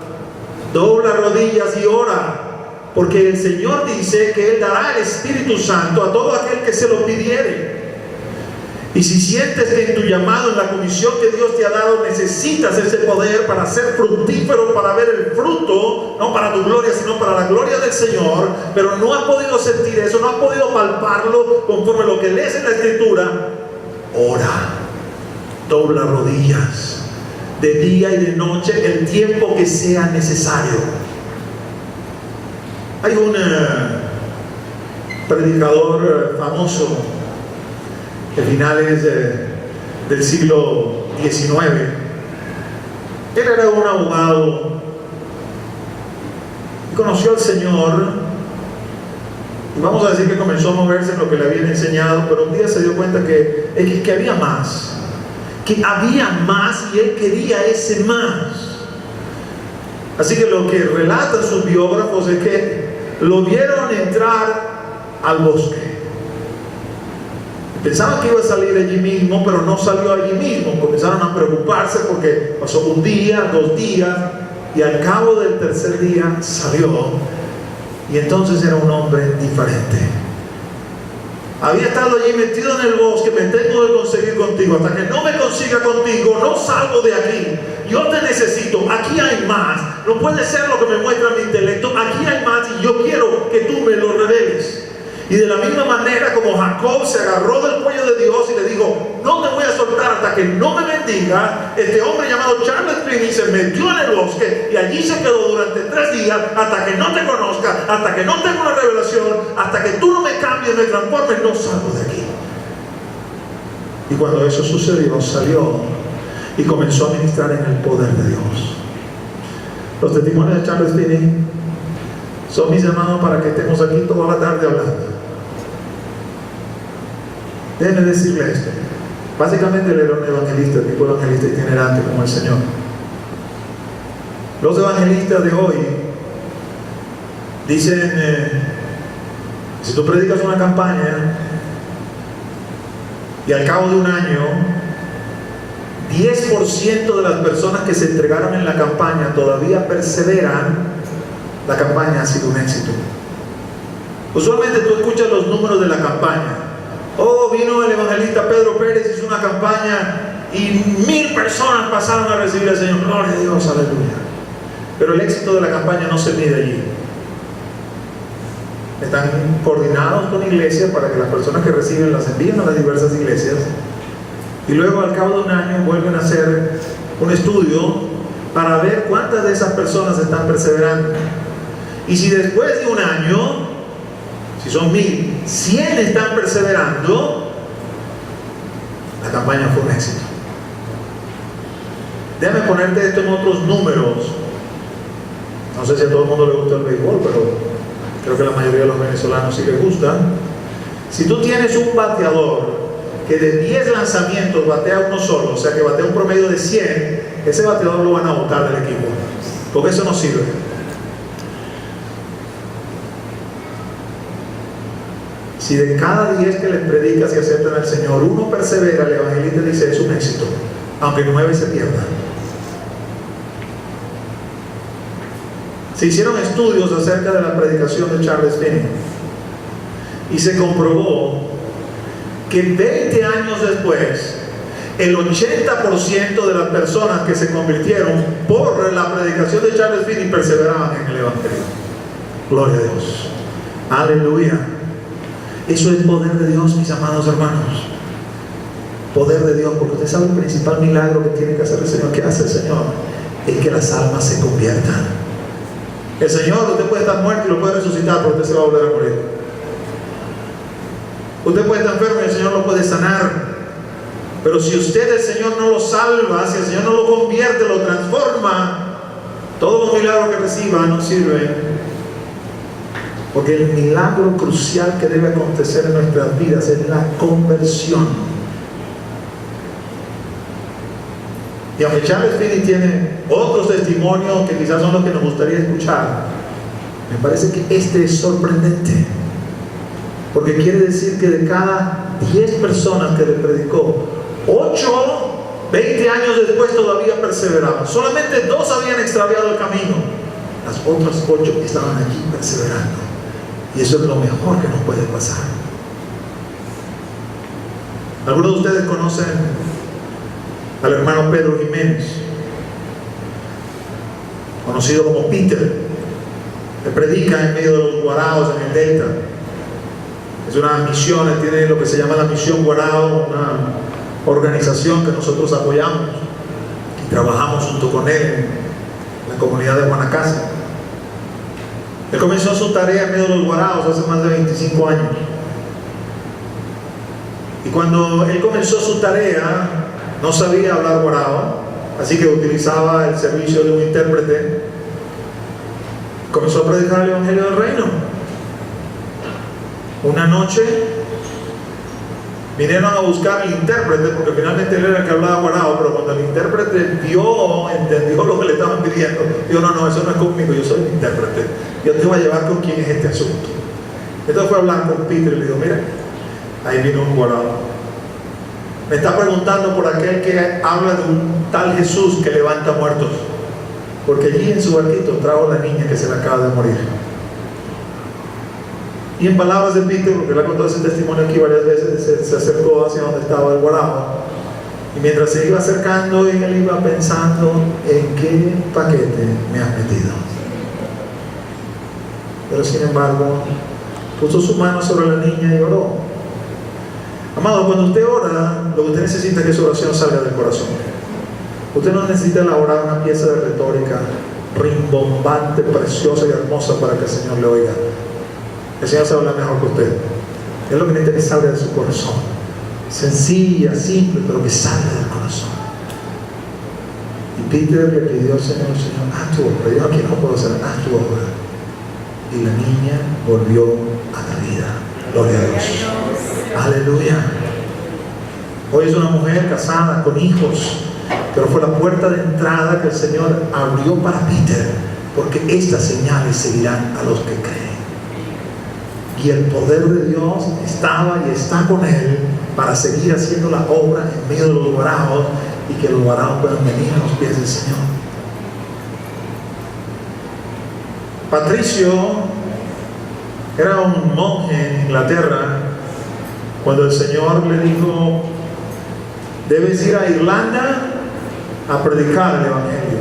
dobla rodillas y ora, porque el Señor dice que Él dará el Espíritu Santo a todo aquel que se lo pidiere. Y si sientes que en tu llamado, en la comisión que Dios te ha dado, necesitas ese poder para ser fructífero, para ver el fruto, no para tu gloria, sino para la gloria del Señor, pero no has podido sentir eso, no has podido palparlo conforme lo que lees en la Escritura, ora, dobla rodillas, de día y de noche, el tiempo que sea necesario. Hay un predicador famoso de finales del siglo XIX. Él era un abogado y conoció al Señor, y vamos a decir que comenzó a moverse en lo que le habían enseñado, pero un día se dio cuenta que había más, y él quería ese más. Así que lo que relatan sus biógrafos es que lo vieron entrar al bosque. Pensaban que iba a salir allí mismo, pero no salió allí mismo. Comenzaron a preocuparse porque pasó un día, 2 días, y al cabo del 3er día salió. Y entonces era un hombre diferente. Había estado allí metido en el bosque, me tengo de conseguir contigo. Hasta que no me consiga contigo, no salgo de aquí. Yo te necesito, aquí hay más. No puede ser lo que me muestra mi intelecto. Aquí hay más y yo quiero que tú me lo reveles. Y de la misma manera como Jacob se agarró del cuello de Dios y le dijo, no te voy a soltar hasta que no me bendiga, este hombre llamado Charles Finney se metió en el bosque y allí se quedó durante 3 días hasta que no te conozca, hasta que no tenga una revelación, hasta que tú no me cambies, me transformes, no salgo de aquí. Y cuando eso sucedió, salió y comenzó a ministrar en el poder de Dios. Los testimonios de Charles Finney son, mis hermanos, para que estemos aquí toda la tarde hablando. Déjenme decirle esto. Básicamente él era un evangelista, tipo evangelista itinerante como el Señor. Los evangelistas de hoy dicen, si tú predicas una campaña y al cabo de un año 10% de las personas que se entregaron en la campaña todavía perseveran, la campaña ha sido un éxito. Usualmente tú escuchas los números de la campaña. Oh, vino el evangelista Pedro Pérez, hizo una campaña y 1000 personas pasaron a recibir al Señor. Gloria a Dios, aleluya. Pero el éxito de la campaña no se mide allí. Están coordinados con iglesias para que las personas que reciben las envíen a las diversas iglesias, y luego al cabo de un año vuelven a hacer un estudio para ver cuántas de esas personas están perseverando. Y si después de un año, si son 1000, 100 están perseverando, la campaña fue un éxito. Déjame ponerte esto en otros números. No sé si a todo el mundo le gusta el béisbol, pero creo que a la mayoría de los venezolanos sí les gusta. Si tú tienes un bateador que de 10 lanzamientos batea uno solo, o sea que batea un promedio de 100, ese bateador lo van a botar del equipo, porque eso no sirve. Si de cada 10 que les predicas y aceptan al Señor, uno persevera, el evangelista dice, es un éxito, aunque 9 se pierdan. Se hicieron estudios acerca de la predicación de Charles Finney y se comprobó que 20 años después, el 80% de las personas que se convirtieron por la predicación de Charles Finney perseveraban en el evangelio. Gloria a Dios, aleluya. Eso es poder de Dios, mis amados hermanos. Poder de Dios, porque usted sabe el principal milagro que tiene que hacer el Señor. ¿Qué hace el Señor? Es que las almas se conviertan. El Señor, usted puede estar muerto y lo puede resucitar, pero usted se va a volver a morir. Usted puede estar enfermo y el Señor lo puede sanar. Pero si usted, el Señor, no lo salva, si el Señor no lo convierte, lo transforma, todos los milagros que reciba no sirven. Porque el milagro crucial que debe acontecer en nuestras vidas es la conversión. Y aunque Charles Finney tiene otros testimonios que quizás son los que nos gustaría escuchar, me parece que este es sorprendente. Porque quiere decir que de cada 10 personas que le predicó, 8, 20 años después todavía perseveraban. Solamente 2 habían extraviado el camino. Las otras 8 estaban allí perseverando. Y eso es lo mejor que nos puede pasar. Algunos de ustedes conocen al hermano Pedro Jiménez, conocido como Peter, que predica en medio de los guaraos en el Delta. Es una misión, él tiene lo que se llama la Misión Guarao, una organización que nosotros apoyamos y trabajamos junto con él en la comunidad de Guanacaste. Él comenzó su tarea en medio de los guaraos hace más de 25 años. Y cuando él comenzó su tarea, no sabía hablar guarao, así que utilizaba el servicio de un intérprete. Comenzó a predicar el Evangelio del Reino. Una noche vinieron a buscar al intérprete, porque finalmente él era el que hablaba guarao, pero cuando el intérprete entendió lo que le estaban pidiendo, dijo: no, eso no es conmigo, yo soy el intérprete, yo te voy a llevar con quién es este asunto. Entonces fue a hablar con Peter y le dijo: mira, ahí vino un guarao. Me está preguntando por aquel que habla de un tal Jesús que levanta muertos, porque allí en su barquito trajo a la niña que se le acaba de morir. Y en palabras de Peter, porque él ha contado ese testimonio aquí varias veces, se acercó hacia donde estaba el guarao, y mientras se iba acercando, él iba pensando: ¿en qué paquete me has metido? Pero sin embargo, puso su mano sobre la niña y oró. Amado, cuando usted ora, lo que usted necesita es que su oración salga del corazón. Usted no necesita elaborar una pieza de retórica rimbombante, preciosa y hermosa para que el Señor le oiga. El Señor sabe hablar mejor que usted. Es lo que necesita, que salga de su corazón. Sencilla, simple, pero que salga del corazón. Y Peter le pidió al Señor: Señor, haz tu obra. Yo aquí no puedo hacer, haz tu obra. Y la niña volvió a la vida. Gloria a Dios. Aleluya. Hoy es una mujer casada con hijos, pero fue la puerta de entrada que el Señor abrió para Peter, porque estas señales seguirán a los que creen. Y el poder de Dios estaba y está con él para seguir haciendo la obra en medio de los guaraos, y que los guaraos puedan venir a los pies del Señor. Patricio era un monje en Inglaterra cuando el Señor le dijo: debes ir a Irlanda a predicar el Evangelio.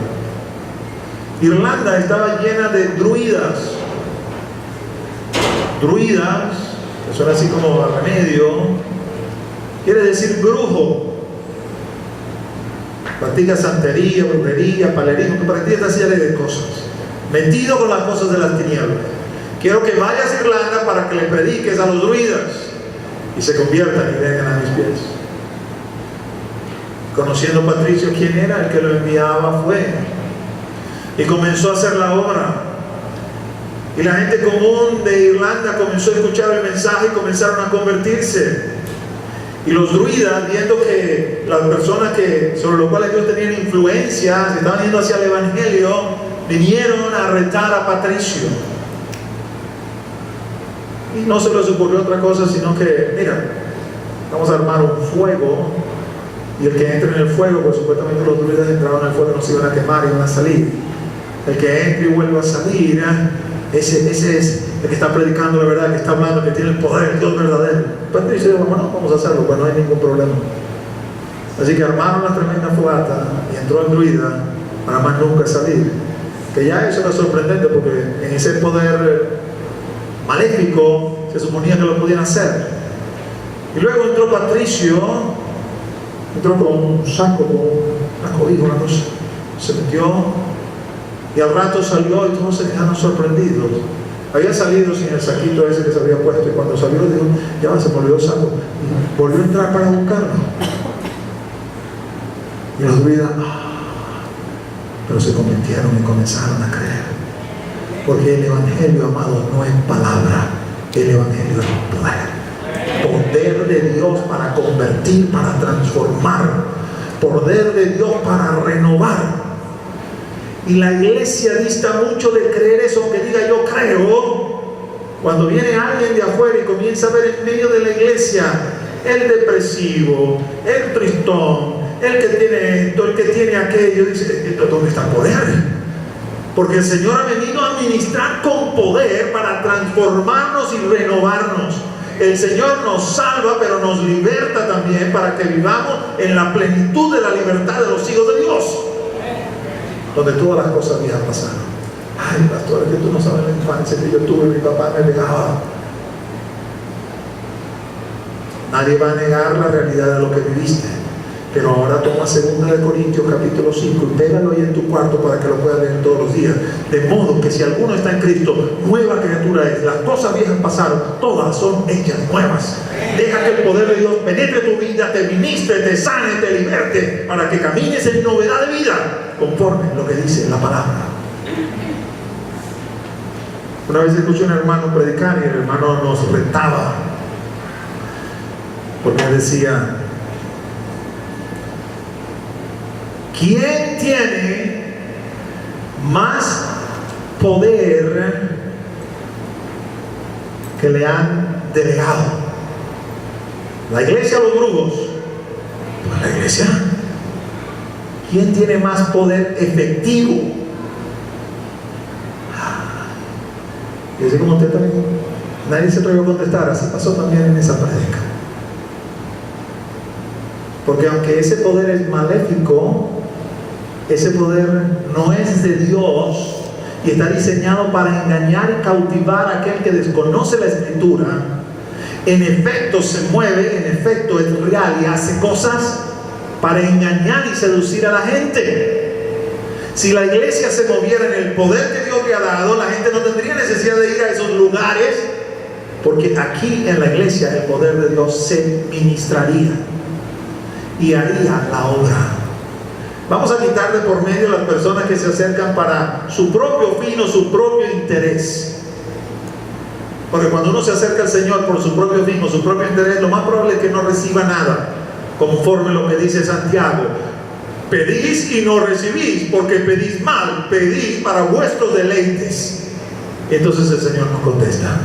Irlanda estaba llena de druidas, que suena así como a remedio, quiere decir brujo. Practica santería, brujería, palerismo, que practica esta serie de cosas, metido con las cosas de las tinieblas. Quiero que vayas a Irlanda para que le prediques a los druidas y se conviertan y vengan a mis pies. Conociendo a Patricio quién era, el que lo enviaba fue y comenzó a hacer la obra. Y la gente común de Irlanda comenzó a escuchar el mensaje y comenzaron a convertirse. Y los druidas, viendo que las personas sobre los cuales ellos tenían influencia se estaban yendo hacia el Evangelio, vinieron a retar a Patricio. Y no se les ocurrió otra cosa sino que: mira, vamos a armar un fuego, y el que entre en el fuego, pues supuestamente los druidas entraban al fuego, no se iban a quemar, iban a salir. El que entre y vuelva a salir, ese es el que está predicando la verdad, que está hablando, que tiene el poder, el Dios verdadero. Patricio dijo: bueno, vamos a hacerlo, pues no hay ningún problema. Así que armaron la tremenda fogata y entró el druida para más nunca salir. Que ya eso era sorprendente, porque en ese poder maléfico se suponía que lo podían hacer. Y luego entró Patricio, entró con un saco, con una cobija, una cosa, se metió Y al rato salió y todos se quedaron sorprendidos. Había salido sin el saquito ese que se había puesto, y cuando salió dijo, ya se me olvidó el saco, y volvió a entrar para buscarlo. Y los druidas, pero se convirtieron y comenzaron a creer. Porque el evangelio, amados, no es palabra, el evangelio es poder. Poder de Dios para convertir, para transformar, poder de Dios para renovar. Y la iglesia dista mucho de creer eso, aunque diga yo creo. Cuando viene alguien de afuera y comienza a ver en medio de la iglesia el depresivo, el tristón, el que tiene esto, el que tiene aquello, dice, ¿dónde está el poder? Porque el Señor ha venido a ministrar con poder para transformarnos y renovarnos. El Señor nos salva, pero nos liberta también para que vivamos en la plenitud de la libertad de los hijos de Dios, donde todas las cosas viejas pasaron. Ay, pastor, es que tú no sabes la infancia que yo tuve, mi papá me pegaba. Nadie va a negar la realidad de lo que viviste, pero ahora toma 2 Corintios capítulo 5 y pégalo ahí en tu cuarto para que lo puedas leer todos los días. De modo que si alguno está en Cristo, nueva criatura es. Las cosas viejas pasaron, todas son hechas nuevas. Deja que el poder de Dios penetre tu vida, te ministre, te sane, te liberte, para que camines en novedad de vida, conforme lo que dice la palabra. Una vez escuché a un hermano predicar y el hermano nos retaba, porque decía, ¿quién tiene más poder que le han delegado? ¿La iglesia o los brujos? Pues la iglesia. ¿Quién tiene más poder efectivo? Y así como usted también, nadie se atrevió a contestar. Así pasó también en esa prédica. Porque aunque ese poder es maléfico, ese poder no es de Dios y está diseñado para engañar y cautivar a aquel que desconoce la Escritura. En efecto se mueve, en efecto es real y hace cosas para engañar y seducir a la gente. Si la iglesia se moviera en el poder que Dios le ha dado, la gente no tendría necesidad de ir a esos lugares, porque aquí en la iglesia el poder de Dios se ministraría y haría la obra. Vamos a quitar de por medio a las personas que se acercan para su propio fin o su propio interés. Porque cuando uno se acerca al Señor por su propio fin o su propio interés, lo más probable es que no reciba nada, conforme lo que dice Santiago. Pedís y no recibís, porque pedís mal, pedís para vuestros deleites. Y entonces el Señor nos contesta.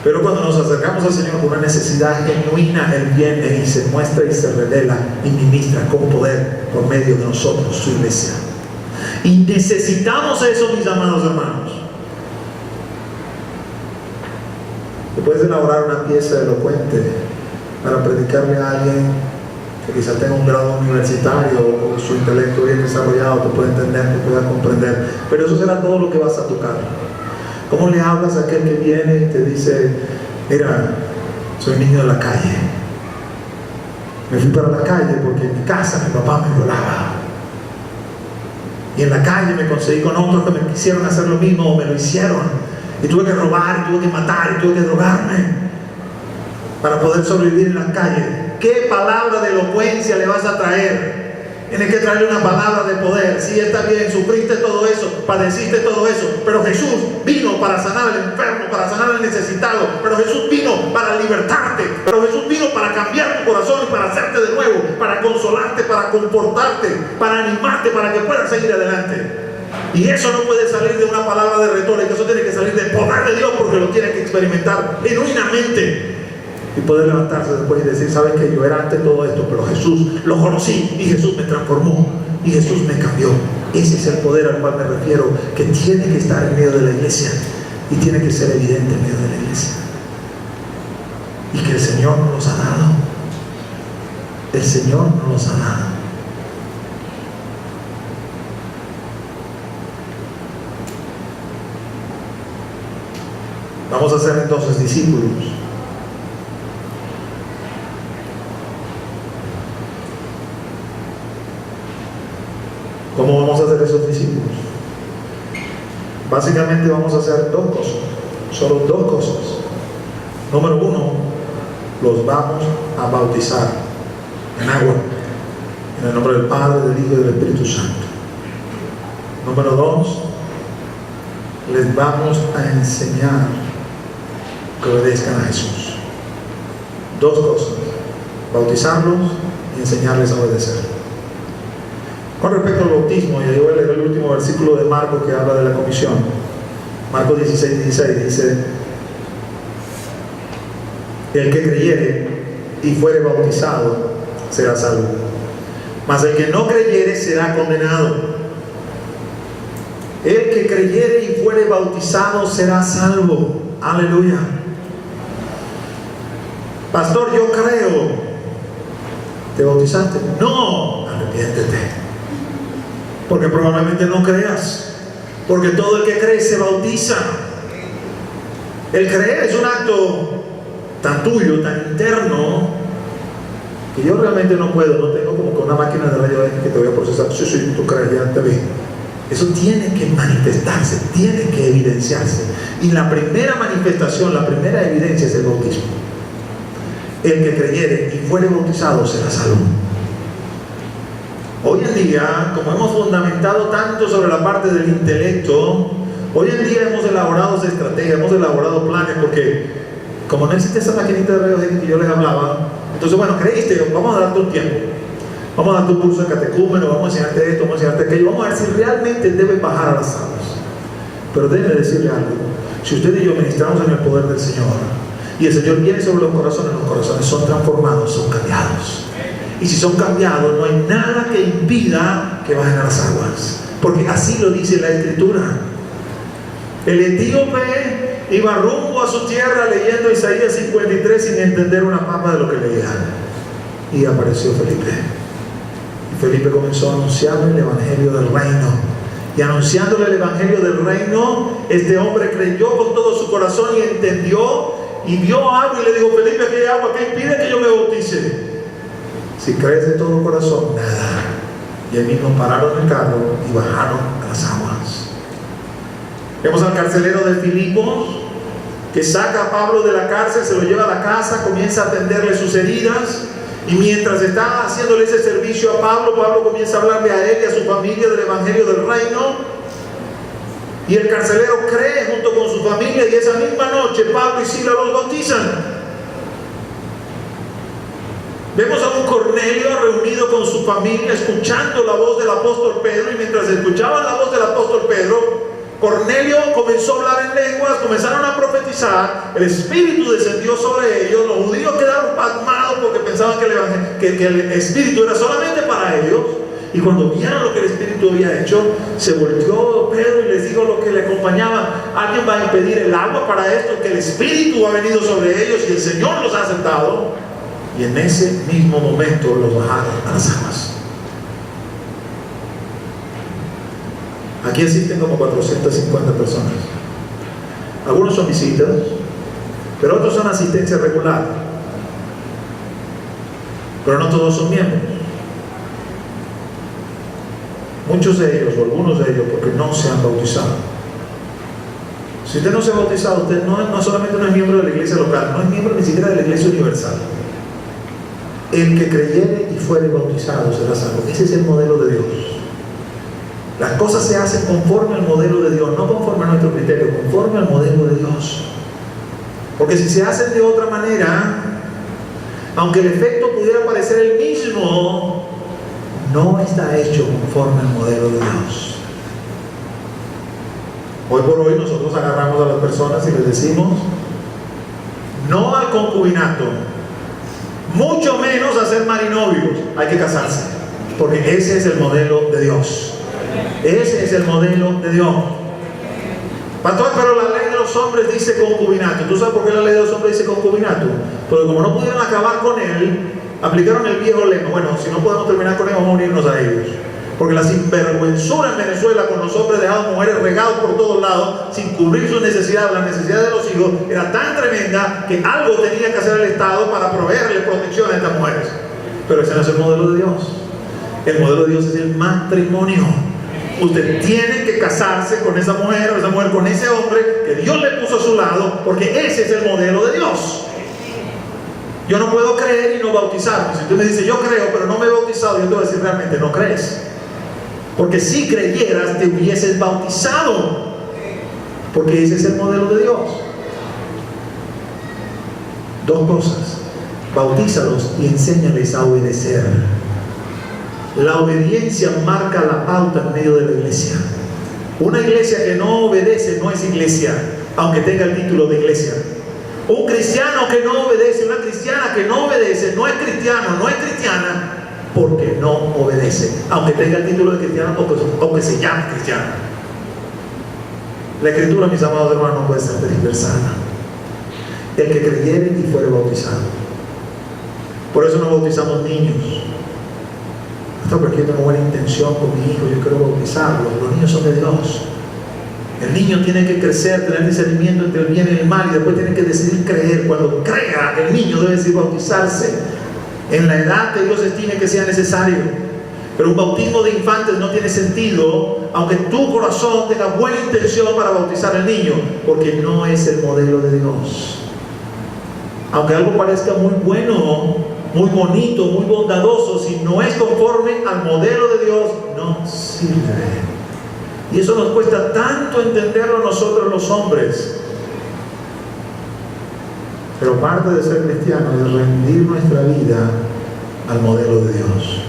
Pero cuando nos acercamos al Señor con una necesidad genuina, Él viene y se muestra y se revela y ministra con poder por medio de nosotros, su iglesia. Y necesitamos eso, mis amados hermanos. Te puedes elaborar una pieza elocuente para predicarle a alguien que quizás tenga un grado universitario o su intelecto bien desarrollado, te puede entender, te pueda comprender, pero eso será todo lo que vas a tocar. ¿Cómo le hablas a aquel que viene y te dice, mira, soy niño de la calle, me fui para la calle porque en mi casa mi papá me violaba, y en la calle me conseguí con otros que me quisieron hacer lo mismo o me lo hicieron, y tuve que robar, y tuve que matar, y tuve que drogarme para poder sobrevivir en la calle? ¿Qué palabra de elocuencia le vas a traer? Tienes que traerle una palabra de poder. Sí, está bien, sufriste todo eso, padeciste todo eso, pero Jesús vino para sanar al enfermo, para sanar al necesitado, pero Jesús vino para libertarte, pero Jesús vino para cambiar tu corazón y para hacerte de nuevo, para consolarte, para confortarte, para animarte, para que puedas seguir adelante. Y eso no puede salir de una palabra de retórica, eso tiene que salir del poder de Dios, porque lo tienes que experimentar genuinamente y poder levantarse después y decir, sabes que yo era antes todo esto, pero Jesús lo conocí y Jesús me transformó y Jesús me cambió. Ese es el poder al cual me refiero, que tiene que estar en medio de la iglesia y tiene que ser evidente en medio de la iglesia, y que el Señor nos los ha dado. El Señor nos los ha dado. Vamos a ser entonces discípulos. ¿Cómo vamos a hacer esos discípulos? Básicamente vamos a hacer dos cosas, solo dos cosas. Número uno, los vamos a bautizar en agua, en el nombre del Padre, del Hijo y del Espíritu Santo. Número dos, les vamos a enseñar que obedezcan a Jesús. Dos cosas: bautizarlos y enseñarles a obedecer. Con respecto al bautismo, y ahí voy a leer el último versículo de Marcos que habla de la comisión. Marcos 16:16 dice: el que creyere y fuere bautizado será salvo, mas el que no creyere será condenado. El que creyere y fuere bautizado será salvo. Aleluya. Pastor, yo creo. ¿Te bautizaste? No, arrepiéntete, porque probablemente no creas, porque todo el que cree se bautiza. El creer es un acto tan tuyo, tan interno, que yo realmente no puedo. No tengo como que una máquina de rayo X que te voy a procesar. Sí, tú crees, ya te vi. Eso tiene que manifestarse, tiene que evidenciarse. Y la primera manifestación, la primera evidencia es el bautismo. El que creyere y fuere bautizado será salvo. Hoy en día, como hemos fundamentado tanto sobre la parte del intelecto, hoy en día hemos elaborado estrategias, hemos elaborado planes, porque como no existe esa maquinita de rayos X que yo les hablaba, entonces bueno, creíste, vamos a darte un tiempo, vamos a darte un curso de catecúmeno, vamos a enseñarte esto, vamos a enseñarte aquello, vamos a ver si realmente debes bajar a las aguas. Pero déjeme decirle algo: si usted y yo ministramos en el poder del Señor, y el Señor viene sobre los corazones son transformados, son cambiados. Y si son cambiados, no hay nada que impida que bajen a las aguas, porque así lo dice la Escritura. El etíope iba rumbo a su tierra leyendo Isaías 53 sin entender una papa de lo que leía, y apareció Felipe. Y Felipe comenzó a anunciarle el evangelio del reino, y anunciándole el evangelio del reino, este hombre creyó con todo su corazón y entendió, y vio agua, y le dijo: Felipe, aquí hay agua, ¿qué impide que yo me bautice? Si crees de todo corazón, nada. Y él mismo pararon el carro y bajaron a las aguas. Vemos al carcelero de Filipos, que saca a Pablo de la cárcel, se lo lleva a la casa, comienza a atenderle sus heridas, y mientras está haciéndole ese servicio a Pablo, Pablo comienza a hablarle a él y a su familia del evangelio del reino. Y el carcelero cree junto con su familia, y esa misma noche Pablo y Silas los bautizan. Vemos a un Cornelio reunido con su familia, escuchando la voz del apóstol Pedro, y mientras escuchaban la voz del apóstol Pedro, Cornelio comenzó a hablar en lenguas, comenzaron a profetizar, el Espíritu descendió sobre ellos. Los judíos quedaron pasmados porque pensaban que el Espíritu era solamente para ellos. Y cuando vieron lo que el Espíritu había hecho, se volvió Pedro y les dijo a los que le acompañaban: ¿alguien va a impedir el agua para esto? Que el Espíritu ha venido sobre ellos y el Señor los ha aceptado. Y en ese mismo momento los bajaron a las aguas. Aquí asisten como 450 personas. Algunos son visitas, pero otros son asistencia regular. Pero no todos son miembros. Muchos de ellos, o algunos de ellos, porque no se han bautizado. Si usted no se ha bautizado, usted no solamente no es miembro de la iglesia local, no es miembro ni siquiera de la iglesia universal. El que creyere y fuere bautizado será salvo. Ese es el modelo de Dios. Las cosas se hacen conforme al modelo de Dios, no conforme a nuestro criterio, conforme al modelo de Dios. Porque si se hacen de otra manera, aunque el efecto pudiera parecer el mismo, no está hecho conforme al modelo de Dios. Hoy por hoy nosotros agarramos a las personas y les decimos: no al concubinato, mucho menos a ser marinovios, hay que casarse, porque ese es el modelo de Dios. Ese es el modelo de Dios. Pastor, pero la ley de los hombres dice concubinato. ¿Tú sabes por qué la ley de los hombres dice concubinato? Porque como no pudieron acabar con él, aplicaron el viejo lema: bueno, si no podemos terminar con él, vamos a unirnos a ellos. Porque la sinvergüenzura en Venezuela, con los hombres dejando mujeres regados por todos lados, sin cubrir sus necesidades, las necesidades de los hijos, era tan tremenda que algo tenía que hacer el Estado para proveerle protección a estas mujeres. Pero ese no es el modelo de Dios. El modelo de Dios es el matrimonio. Usted tiene que casarse con esa mujer o esa mujer con ese hombre que Dios le puso a su lado, porque ese es el modelo de Dios. Yo no puedo creer y no bautizarme. Si tú me dices, yo creo, pero no me he bautizado, yo te voy a decir, realmente no crees. Porque si creyeras, te hubieses bautizado. Porque ese es el modelo de Dios. Dos cosas: bautízalos y enséñales a obedecer. La obediencia marca la pauta en medio de la iglesia. Una iglesia que no obedece no es iglesia, aunque tenga el título de iglesia. Un cristiano que no obedece, una cristiana que no obedece, no es cristiano, no es cristiana, porque no obedece, aunque tenga el título de cristiano o que se llame cristiano. La escritura, mis amados hermanos, no puede ser tergiversada. El que creyere y fuere bautizado. Por eso no bautizamos niños. Esto porque yo tengo buena intención con mi hijo, yo quiero bautizarlo. Los niños son de Dios. El niño tiene que crecer, tener discernimiento entre el bien y el mal, y después tiene que decidir creer. Cuando crea, el niño debe decidir bautizarse en la edad que Dios estime que sea necesario. Pero un bautismo de infantes no tiene sentido, aunque tu corazón tenga buena intención para bautizar al niño, porque no es el modelo de Dios. Aunque algo parezca muy bueno, muy bonito, muy bondadoso, si no es conforme al modelo de Dios, no sirve. Y eso nos cuesta tanto entenderlo nosotros los hombres. Pero parte de ser cristiano es rendir nuestra vida al modelo de Dios.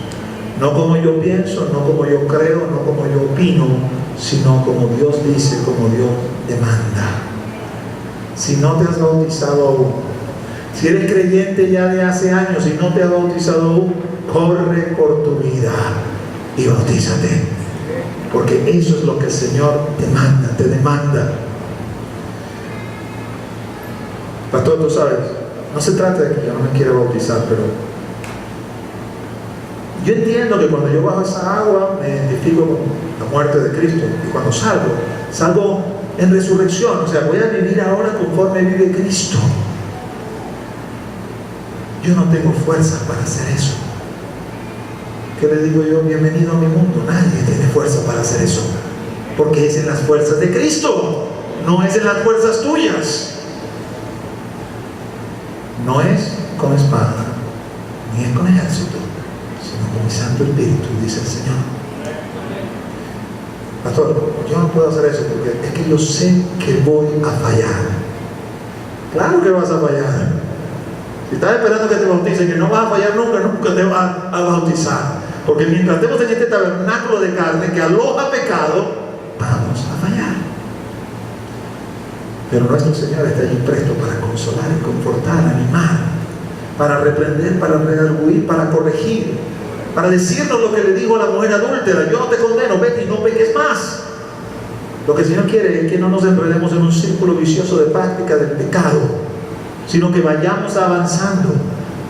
No como yo pienso, no como yo creo, no como yo opino, sino como Dios dice, como Dios demanda. Si no te has bautizado aún, si eres creyente ya de hace años y no te has bautizado aún, corre por tu vida y bautízate. Porque eso es lo que el Señor demanda, te demanda. Pastor, tú sabes, no se trata de que yo no me quiera bautizar, pero yo entiendo que cuando yo bajo esa agua me identifico con la muerte de Cristo, y cuando salgo en resurrección. O sea, voy a vivir ahora conforme vive Cristo. Yo no tengo fuerzas para hacer eso. ¿Qué le digo yo? Bienvenido a mi mundo. Nadie tiene fuerza para hacer eso, porque es en las fuerzas de Cristo, no es en las fuerzas tuyas. No es con espada, ni es con ejército, sino con mi Santo Espíritu, dice el Señor. Pastor, yo no puedo hacer eso porque es que yo sé que voy a fallar. Claro que vas a fallar. Si estás esperando que te bauticen, que no vas a fallar nunca, nunca te vas a bautizar. Porque mientras estemos en este tabernáculo de carne que aloja pecado, vamos a fallar. Pero nuestro Señor está allí presto para consolar y confortar, animar, para reprender, para redarguir, para corregir, para decirnos lo que le dijo a la mujer adúltera: yo no te condeno, vete y no peques más. Lo que el Señor quiere es que no nos enredemos en un círculo vicioso de práctica del pecado, sino que vayamos avanzando.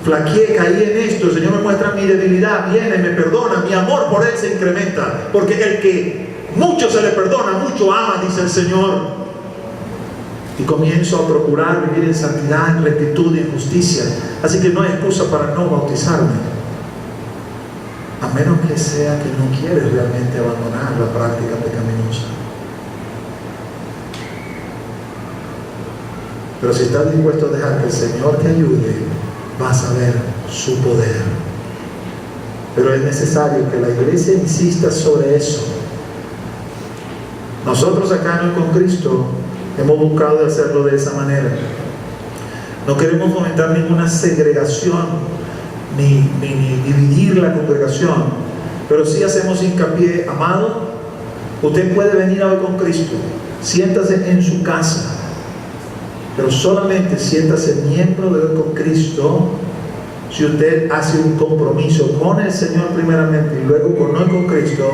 Flaqueé, caí en esto, el Señor me muestra mi debilidad, viene, me perdona, mi amor por Él se incrementa, porque el que mucho se le perdona, mucho ama, dice el Señor. Y comienzo a procurar vivir en santidad, en rectitud y en justicia. Así que no hay excusa para no bautizarme, a menos que sea que no quieres realmente abandonar la práctica pecaminosa. Pero si estás dispuesto a dejar que el Señor te ayude, vas a ver su poder. Pero es necesario que la iglesia insista sobre eso. Nosotros acá en el Con Cristo hemos buscado hacerlo de esa manera. No queremos fomentar ninguna segregación ni dividir la congregación, pero sí hacemos hincapié: amado, usted puede venir hoy con Cristo, siéntase en su casa, pero solamente siéntase miembro de hoy con Cristo si usted hace un compromiso con el Señor primeramente y luego con hoy con Cristo,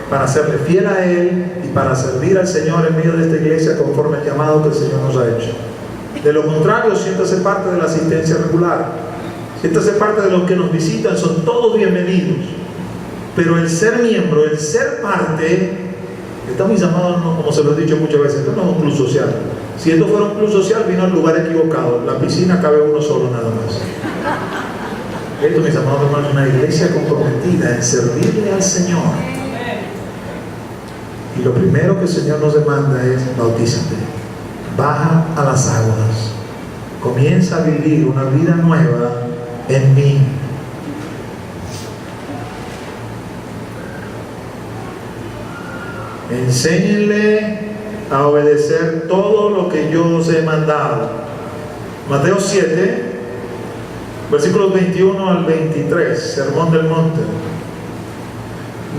para serle fiel a Él y para servir al Señor en medio de esta iglesia conforme al llamado que el Señor nos ha hecho. De lo contrario, siéntase parte de la asistencia regular, siéntase parte de los que nos visitan, son todos bienvenidos. Pero el ser miembro, el ser parte, estamos llamados, como se lo he dicho muchas veces, esto no es un club social. Si esto fuera un club social, vino al lugar equivocado. La piscina cabe uno solo nada más. Esto, mis amados hermanos, es una iglesia comprometida en servirle al Señor. Y lo primero que el Señor nos demanda es: bautízate, baja a las aguas, comienza a vivir una vida nueva en mí. Enséñenle a obedecer todo lo que yo os he mandado. Mateo 7, versículos 21 al 23, Sermón del Monte.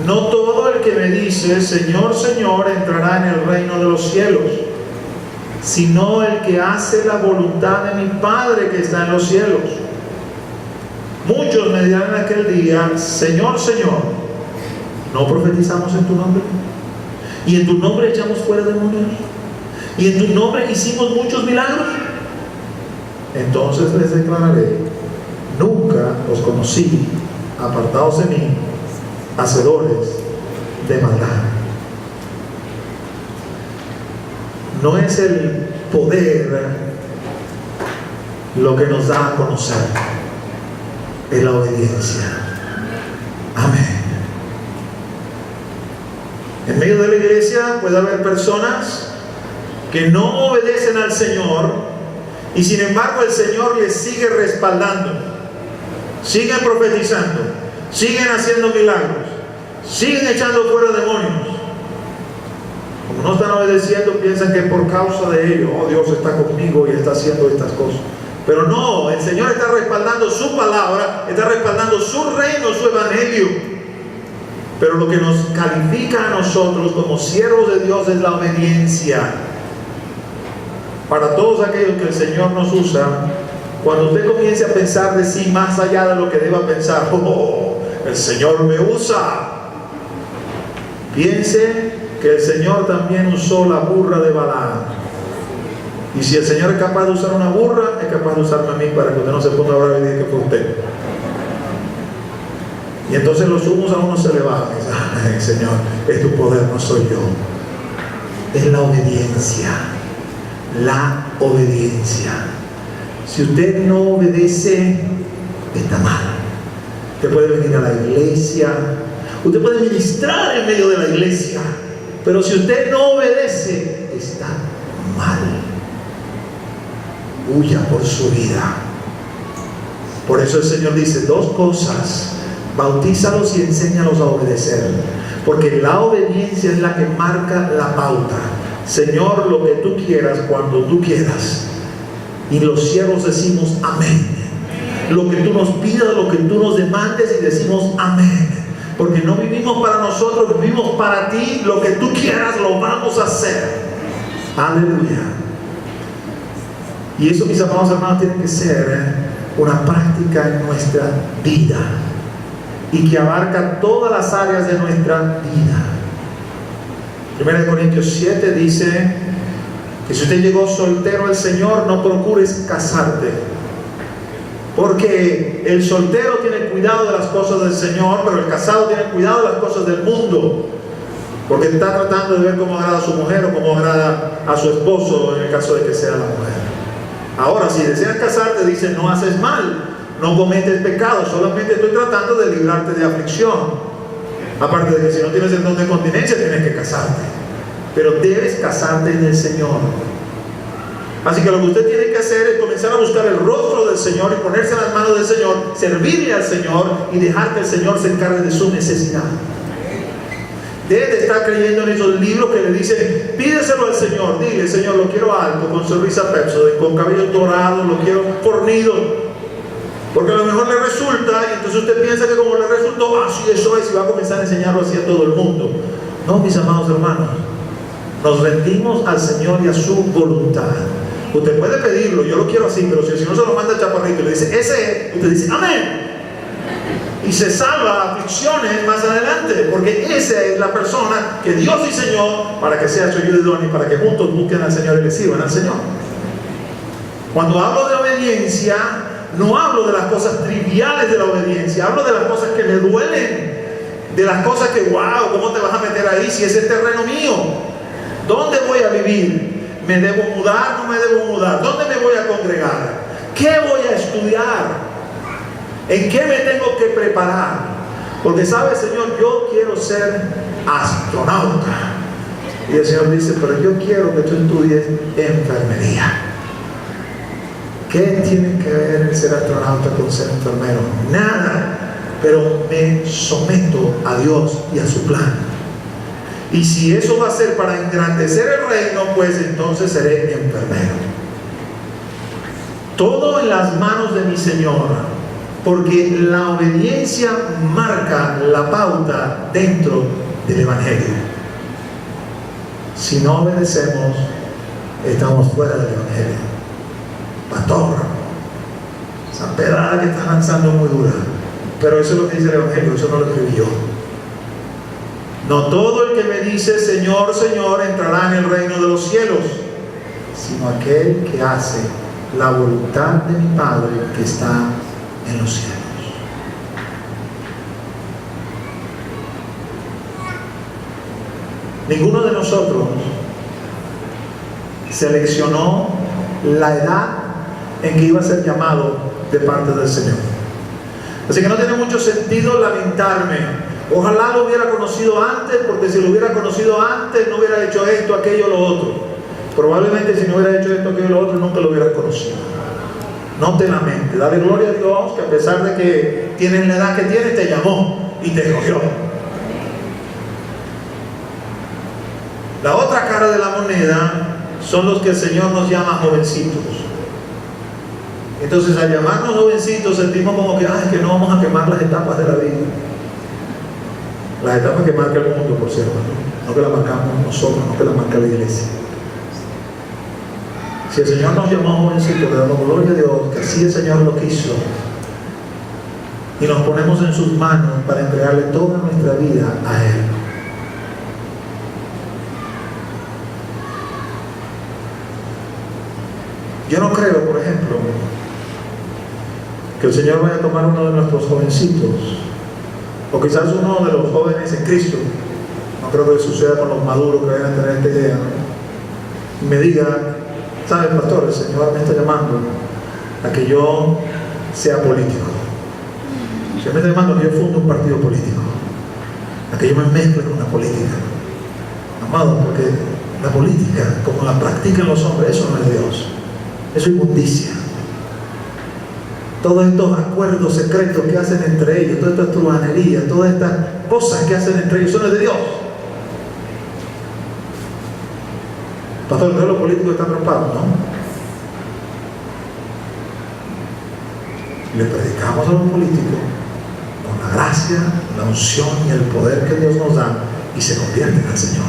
No todo el que me dice Señor, Señor entrará en el reino de los cielos, sino el que hace la voluntad de mi Padre que está en los cielos. Muchos me dirán en aquel día: Señor, Señor, ¿no profetizamos en tu nombre? ¿Y en tu nombre echamos fuera demonios? ¿Y en tu nombre hicimos muchos milagros? Entonces les declararé: nunca os conocí, apartados de mí, hacedores de maldad. No es el poder lo que nos da a conocer, es la obediencia. Amén. En medio de la iglesia puede haber personas que no obedecen al Señor, y sin embargo el Señor les sigue respaldando, siguen profetizando, siguen haciendo milagros, siguen echando fuera demonios. Como no están obedeciendo, piensan que por causa de ello, oh, Dios está conmigo y está haciendo estas cosas. Pero no, el Señor está respaldando su palabra, está respaldando su reino, su evangelio. Pero lo que nos califica a nosotros como siervos de Dios es la obediencia. Para todos aquellos que el Señor nos usa, cuando usted comience a pensar de sí más allá de lo que deba pensar, oh, el Señor me usa, piense que el Señor también usó la burra de Balaam. Y si el Señor es capaz de usar una burra, es capaz de usarme a mí, para que usted no se ponga bravo y diga que fue usted. Y entonces los humos a uno se le bajan y dicen: ay, Señor, es tu poder, no soy yo. Es la obediencia. La obediencia. Si usted no obedece, está mal. Usted puede venir a la iglesia, usted puede ministrar en medio de la iglesia, pero si usted no obedece, está mal. Huya por su vida. Por eso el Señor dice dos cosas: bautízalos y enséñalos a obedecer, porque la obediencia es la que marca la pauta. Señor, lo que tú quieras, cuando tú quieras. Y los siervos decimos amén. Lo que tú nos pidas, lo que tú nos demandes, y decimos amén. Porque no vivimos para nosotros, vivimos para ti. Lo que tú quieras lo vamos a hacer. Aleluya. Y eso, mis amados hermanos, tiene que ser una práctica en nuestra vida, y que abarca todas las áreas de nuestra vida. 1 Corintios 7 dice que si usted llegó soltero al Señor, no procures casarte, porque el soltero tiene cuidado de las cosas del Señor, pero el casado tiene cuidado de las cosas del mundo, porque está tratando de ver cómo agrada a su mujer o cómo agrada a su esposo, en el caso de que sea la mujer. Ahora, si deseas casarte, dice: no haces mal, no cometes pecado, solamente estoy tratando de librarte de aflicción. Aparte de que si no tienes el don de continencia, tienes que casarte. Pero debes casarte en el Señor. Así que lo que usted tiene que hacer es comenzar a buscar el rostro del Señor y ponerse en las manos del Señor, servirle al Señor y dejar que el Señor se encargue de su necesidad. Debe de estar creyendo en esos libros que le dicen: pídeselo al Señor, dile: Señor, lo quiero alto, con sonrisa Pepsi, con cabello dorado, lo quiero fornido. Porque a lo mejor le resulta, y entonces usted piensa que como le resultó, así eso es, y va a comenzar a enseñarlo así a todo el mundo. No, mis amados hermanos, nos rendimos al Señor y a su voluntad. Usted puede pedirlo: yo lo quiero así, pero si el Señor se lo manda al chaparrito y le dice: ese es, usted dice amén, y se salva aflicciones más adelante, porque esa es la persona que Dios diseñó para que sea su ayuda y para que juntos busquen al Señor y le sirvan al Señor. Cuando hablo de obediencia, no hablo de las cosas triviales de la obediencia, hablo de las cosas que le duelen, de las cosas que, wow, ¿cómo te vas a meter ahí si ese es terreno mío? ¿Dónde voy a vivir? ¿Me debo mudar? ¿No me debo mudar? ¿Dónde me voy a congregar? ¿Qué voy a estudiar? ¿En qué me tengo que preparar? Porque sabe, Señor, yo quiero ser astronauta. Y el Señor dice, pero yo quiero que tú estudies enfermería. ¿Qué tiene que ver el ser astronauta con ser enfermero? Nada. Pero me someto a Dios y a su plan. Y si eso va a ser para engrandecer el reino, pues entonces seré mi enfermero. Todo en las manos de mi Señor, porque la obediencia marca la pauta dentro del Evangelio. Si no obedecemos, estamos fuera del Evangelio. Pastor, esa pedrada que estás lanzando es muy dura, pero eso es lo que dice el Evangelio, eso no lo escribí yo. No todo el que me dice Señor, Señor entrará en el reino de los cielos, sino aquel que hace la voluntad de mi Padre que está en los cielos. Ninguno de nosotros seleccionó la edad en que iba a ser llamado de parte del Señor. Así que no tiene mucho sentido lamentarme. Ojalá lo hubiera conocido antes, porque si lo hubiera conocido antes no hubiera hecho esto, aquello, lo otro. Probablemente si no hubiera hecho esto, aquello, lo otro, nunca lo hubiera conocido. No te lamentes, dale gloria a Dios que a pesar de que tienes la edad que tienes, te llamó y te escogió. La otra cara de la moneda son los que el Señor nos llama jovencitos. Entonces, al llamarnos jovencitos, sentimos como que, que no vamos a quemar las etapas de la vida. Las etapas que marca el mundo, por cierto, no que las marcamos nosotros, no que las marca la iglesia. Si el Señor nos llamó jovencitos, le damos gloria a Dios, que así el Señor lo quiso. Y nos ponemos en sus manos para entregarle toda nuestra vida a Él. Yo no creo, por ejemplo, que el Señor vaya a tomar uno de nuestros jovencitos, o quizás uno de los jóvenes en Cristo, no creo que suceda con los maduros que vayan a tener esta idea, ¿no? Y me diga, ¿sabes, pastor? El Señor me está llamando a que yo sea político. El Señor me está llamando a que yo funde un partido político, a que yo me mezcle con la política. Amado, porque la política, como la practican los hombres, eso no es Dios. Eso es inmundicia. Todos estos acuerdos secretos que hacen entre ellos, todas estas truhanerías, todas estas cosas que hacen entre ellos, son de Dios. Pastor, ¿creo que los políticos están preocupados? ¿No? Le predicamos a los políticos con la gracia, la unción y el poder que Dios nos da, y se convierten al Señor.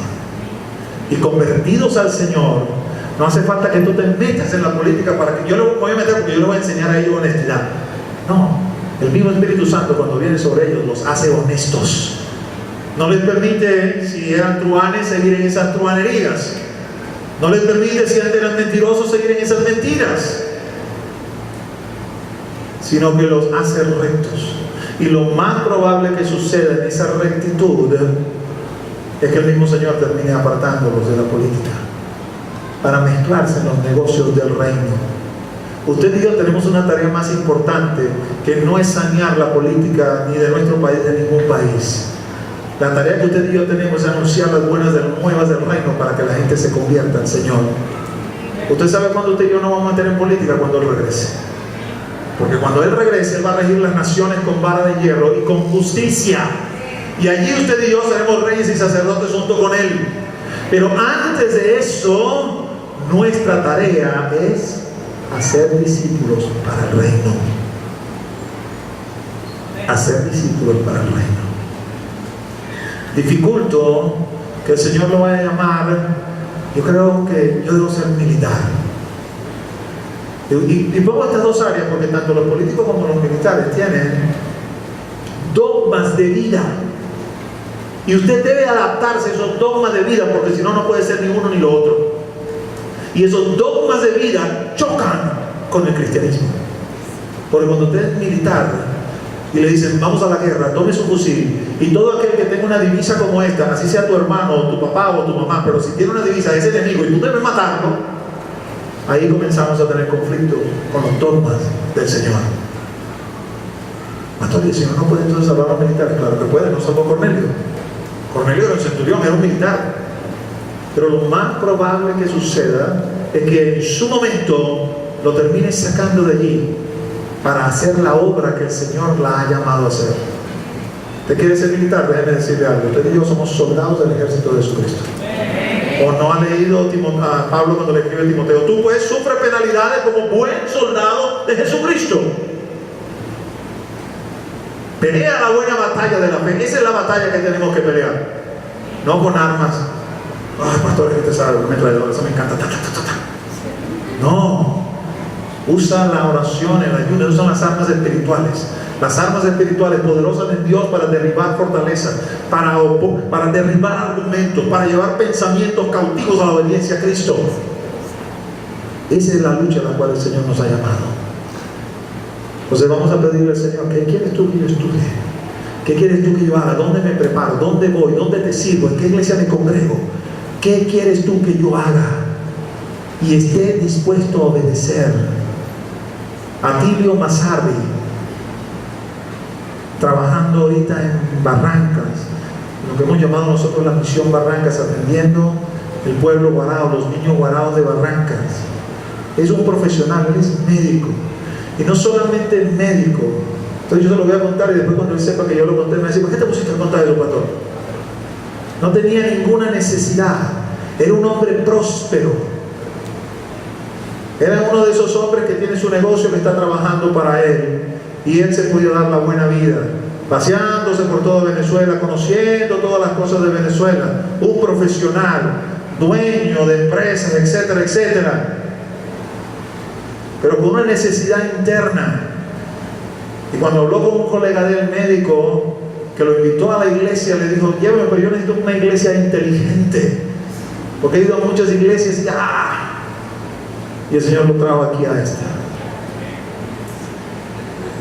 Y convertidos al Señor, no hace falta que tú te metas en la política para que yo lo voy a meter porque yo le voy a enseñar a ellos honestidad. No, el mismo Espíritu Santo cuando viene sobre ellos los hace honestos. No les permite, si eran truanes, seguir en esas truanerías. No les permite, si antes eran mentirosos, seguir en esas mentiras. Sino que los hace rectos. Y lo más probable que suceda en esa rectitud es que el mismo Señor termine apartándolos de la política para mezclarse en los negocios del reino. Usted y yo tenemos una tarea más importante que no es sanear la política ni de nuestro país, de ningún país. La tarea que usted y yo tenemos es anunciar las buenas nuevas del reino para que la gente se convierta al Señor. Usted sabe cuándo usted y yo nos vamos a meter en política, cuando Él regrese. Porque cuando Él regrese, Él va a regir las naciones con vara de hierro y con justicia. Y allí usted y yo seremos reyes y sacerdotes junto con Él. Pero antes de eso, nuestra tarea es hacer discípulos para el reino. Hacer discípulos para el reino. Dificulto que el Señor lo vaya a llamar. Yo creo que yo debo ser militar. Y pongo estas dos áreas porque tanto los políticos como los militares tienen dogmas de vida. Y usted debe adaptarse a esos dogmas de vida, porque si no, no puede ser ni uno ni lo otro. Y esos dogmas de vida chocan con el cristianismo. Porque cuando usted es militar y le dicen, vamos a la guerra, tome su fusil, y todo aquel que tenga una divisa como esta, así sea tu hermano, o tu papá, o tu mamá, pero si tiene una divisa, es enemigo, y tú debes matarlo, ahí comenzamos a tener conflictos con los dogmas del Señor. Pastor, el Señor no puede entonces salvar a los militares. Claro que puede, no salvó a Cornelio. Cornelio era un centurión, era un militar. Pero lo más probable que suceda es que en su momento lo termine sacando de allí para hacer la obra que el Señor la ha llamado a hacer. ¿Usted quiere ser militar? Déjeme decirle algo. Usted y yo somos soldados del ejército de Jesucristo. ¿O no ha leído a Pablo cuando le escribe a Timoteo? Tú pues sufres penalidades como buen soldado de Jesucristo. Pelea la buena batalla de la fe. Esa es la batalla que tenemos que pelear. No con armas. Ay, pastor, que te sabe, eso me encanta. No. Usa la oración, el ayuno. Esas son las armas espirituales. Las armas espirituales poderosas en Dios para derribar fortalezas, para derribar argumentos, para llevar pensamientos cautivos a la obediencia a Cristo. Esa es la lucha a la cual el Señor nos ha llamado. Entonces vamos a pedirle al Señor: ¿qué quieres tú que yo estudie? ¿Qué quieres tú que yo haga? ¿Dónde me preparo? ¿Dónde voy? ¿Dónde te sirvo? ¿En qué iglesia me congrego? ¿Qué quieres tú que yo haga? Y esté dispuesto a obedecer. Atilio Mazarri, trabajando ahorita en Barrancas, lo que hemos llamado nosotros la misión Barrancas, atendiendo el pueblo guarao, los niños guaraos de Barrancas. Es un profesional, él es médico. Y no solamente médico. Entonces yo se lo voy a contar y después cuando él sepa que yo lo conté me va a decir: ¿por qué te pusiste a contar eso, pastor? No tenía ninguna necesidad. Era un hombre próspero. Era uno de esos hombres que tiene su negocio, que está trabajando para él. Y él se podía dar la buena vida, paseándose por toda Venezuela, conociendo todas las cosas de Venezuela. Un profesional, dueño de empresas, etcétera, etcétera. Pero con una necesidad interna. Y cuando habló con un colega del médico que lo invitó a la iglesia, le dijo: llévame, pero yo necesito una iglesia inteligente, porque he ido a muchas iglesias y el Señor lo trajo aquí a esta.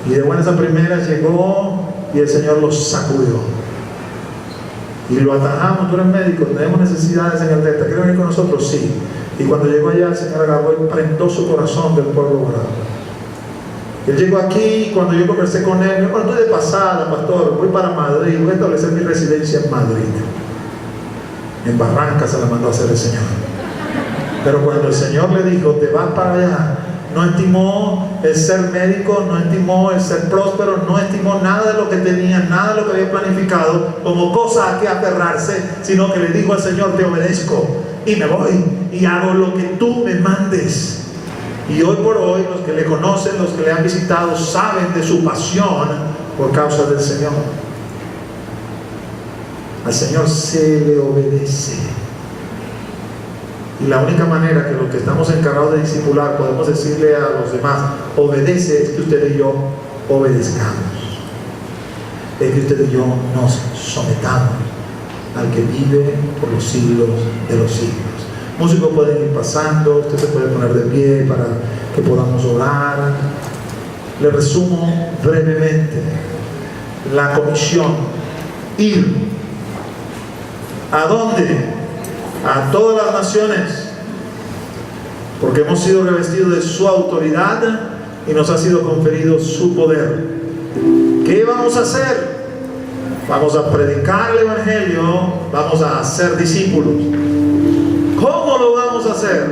Y de buenas a primeras llegó y el Señor lo sacudió y lo atajamos. Tú eres médico, tenemos necesidades en el delta, ¿quieres venir con nosotros? Sí. Y cuando llegó allá, el Señor agarró y prendó su corazón del pueblo guarao. Él llegó aquí y cuando yo conversé con él, me dijo: bueno, estoy de pasada, pastor, voy para Madrid, voy a establecer mi residencia en Madrid. En Barrancas se la mandó a hacer el Señor. Pero cuando el Señor le dijo: te vas para allá, no estimó el ser médico, no estimó el ser próspero, no estimó nada de lo que tenía, nada de lo que había planificado como cosa a que aferrarse, sino que le dijo al Señor: te obedezco y me voy y hago lo que tú me mandes. Y hoy por hoy los que le conocen, los que le han visitado, saben de su pasión por causa del Señor. Al Señor se le obedece. Y la única manera que los que estamos encargados de discipular podemos decirle a los demás: obedece, es que usted y yo obedezcamos. Es que usted y yo nos sometamos al que vive por los siglos de los siglos. Músicos pueden ir pasando, usted se puede poner de pie para que podamos orar. Le resumo brevemente la comisión: ir. ¿A dónde? A todas las naciones, porque hemos sido revestidos de su autoridad y nos ha sido conferido su poder. ¿Qué vamos a hacer? Vamos a predicar el Evangelio, vamos a hacer discípulos. ¿Cómo lo vamos a hacer?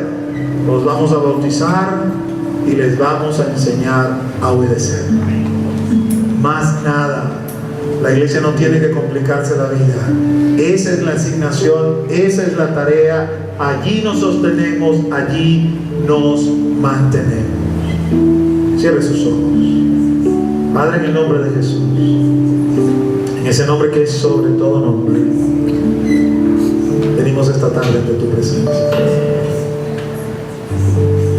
Los vamos a bautizar y les vamos a enseñar a obedecer. Más nada. La iglesia no tiene que complicarse la vida. Esa es la asignación, esa es la tarea. Allí nos sostenemos, allí nos mantenemos. Cierre sus ojos. Padre, en el nombre de Jesús, en ese nombre que es sobre todo nombre, venimos esta tarde ante tu presencia.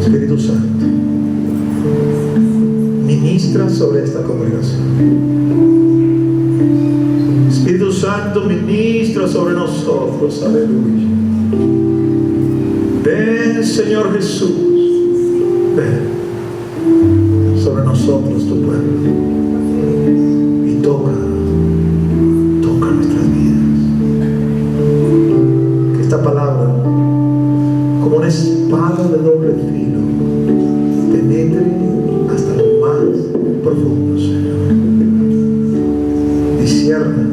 Espíritu Santo, ministra sobre esta congregación. Espíritu Santo, ministra sobre nosotros. Aleluya. Ven, Señor Jesús, ven sobre nosotros, tu pueblo, y toca nuestras vidas. Que esta palabra, como una espada de doble filo, penetre hasta lo más profundo, Señor. Discierne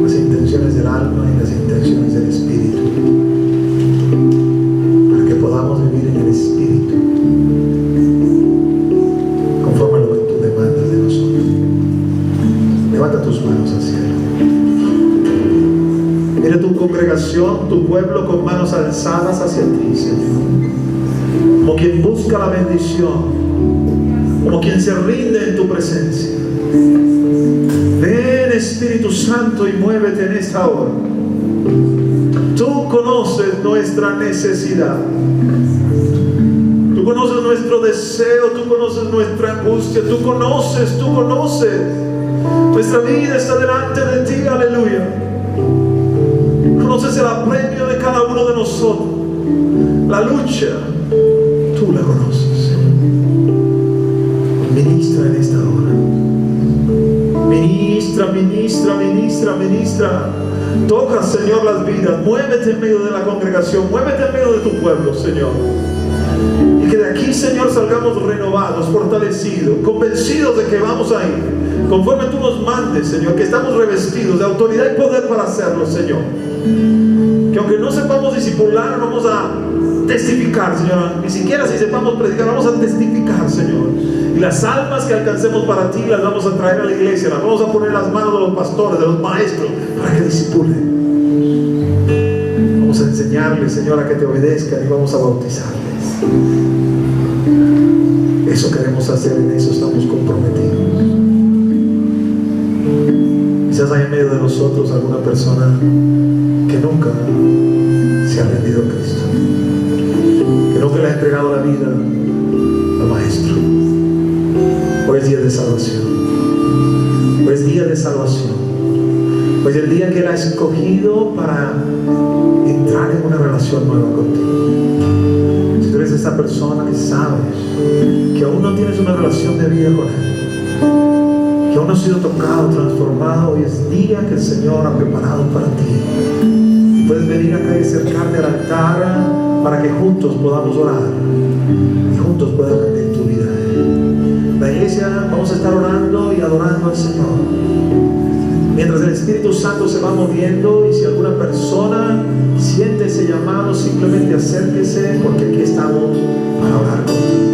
las intenciones del alma y las intenciones del espíritu. tus manos al cielo. Mira tu congregación, tu pueblo con manos alzadas hacia ti, Señor. Como quien busca la bendición, como quien se rinde en tu presencia. Ven, Espíritu Santo, y muévete en esta hora. Tú conoces nuestra necesidad. Tú conoces nuestro deseo, tú conoces nuestra angustia, tú conoces. Nuestra vida está delante de ti, aleluya. Conoces el apremio de cada uno de nosotros. La lucha, tú la conoces. Ministra en esta hora. Ministra. Toca, Señor, las vidas. Muévete en medio de la congregación. Muévete en medio de tu pueblo, Señor. Y que de aquí, Señor, salgamos renovados, fortalecidos, convencidos de que vamos a ir conforme tú nos mandes, Señor, que estamos revestidos de autoridad y poder para hacerlo, Señor. Que aunque no sepamos discipular, vamos a testificar, Señor. Ni siquiera si sepamos predicar, vamos a testificar, Señor. Y las almas que alcancemos para ti las vamos a traer a la iglesia, las vamos a poner en las manos de los pastores, de los maestros, para que discipulen. Vamos a enseñarles, Señor, a que te obedezcan y vamos a bautizarles. Eso queremos hacer, en eso estamos comprometidos. Quizás hay en medio de nosotros alguna persona que nunca se ha rendido a Cristo, que nunca le ha entregado la vida al Maestro. Hoy es día de salvación. Hoy es día de salvación. Hoy es el día que Él ha escogido para entrar en una relación nueva contigo. Si tú eres esa persona que sabes que aún no tienes una relación de vida con Él, que aún no has sido tocado, transformado, hoy es día que el Señor ha preparado para ti. Y puedes venir acá y acercarte al altar para que juntos podamos orar y juntos puedas rendir tu vida. La iglesia, vamos a estar orando y adorando al Señor mientras el Espíritu Santo se va moviendo. Y si alguna persona siente ese llamado, simplemente acérquese, porque aquí estamos para orar contigo.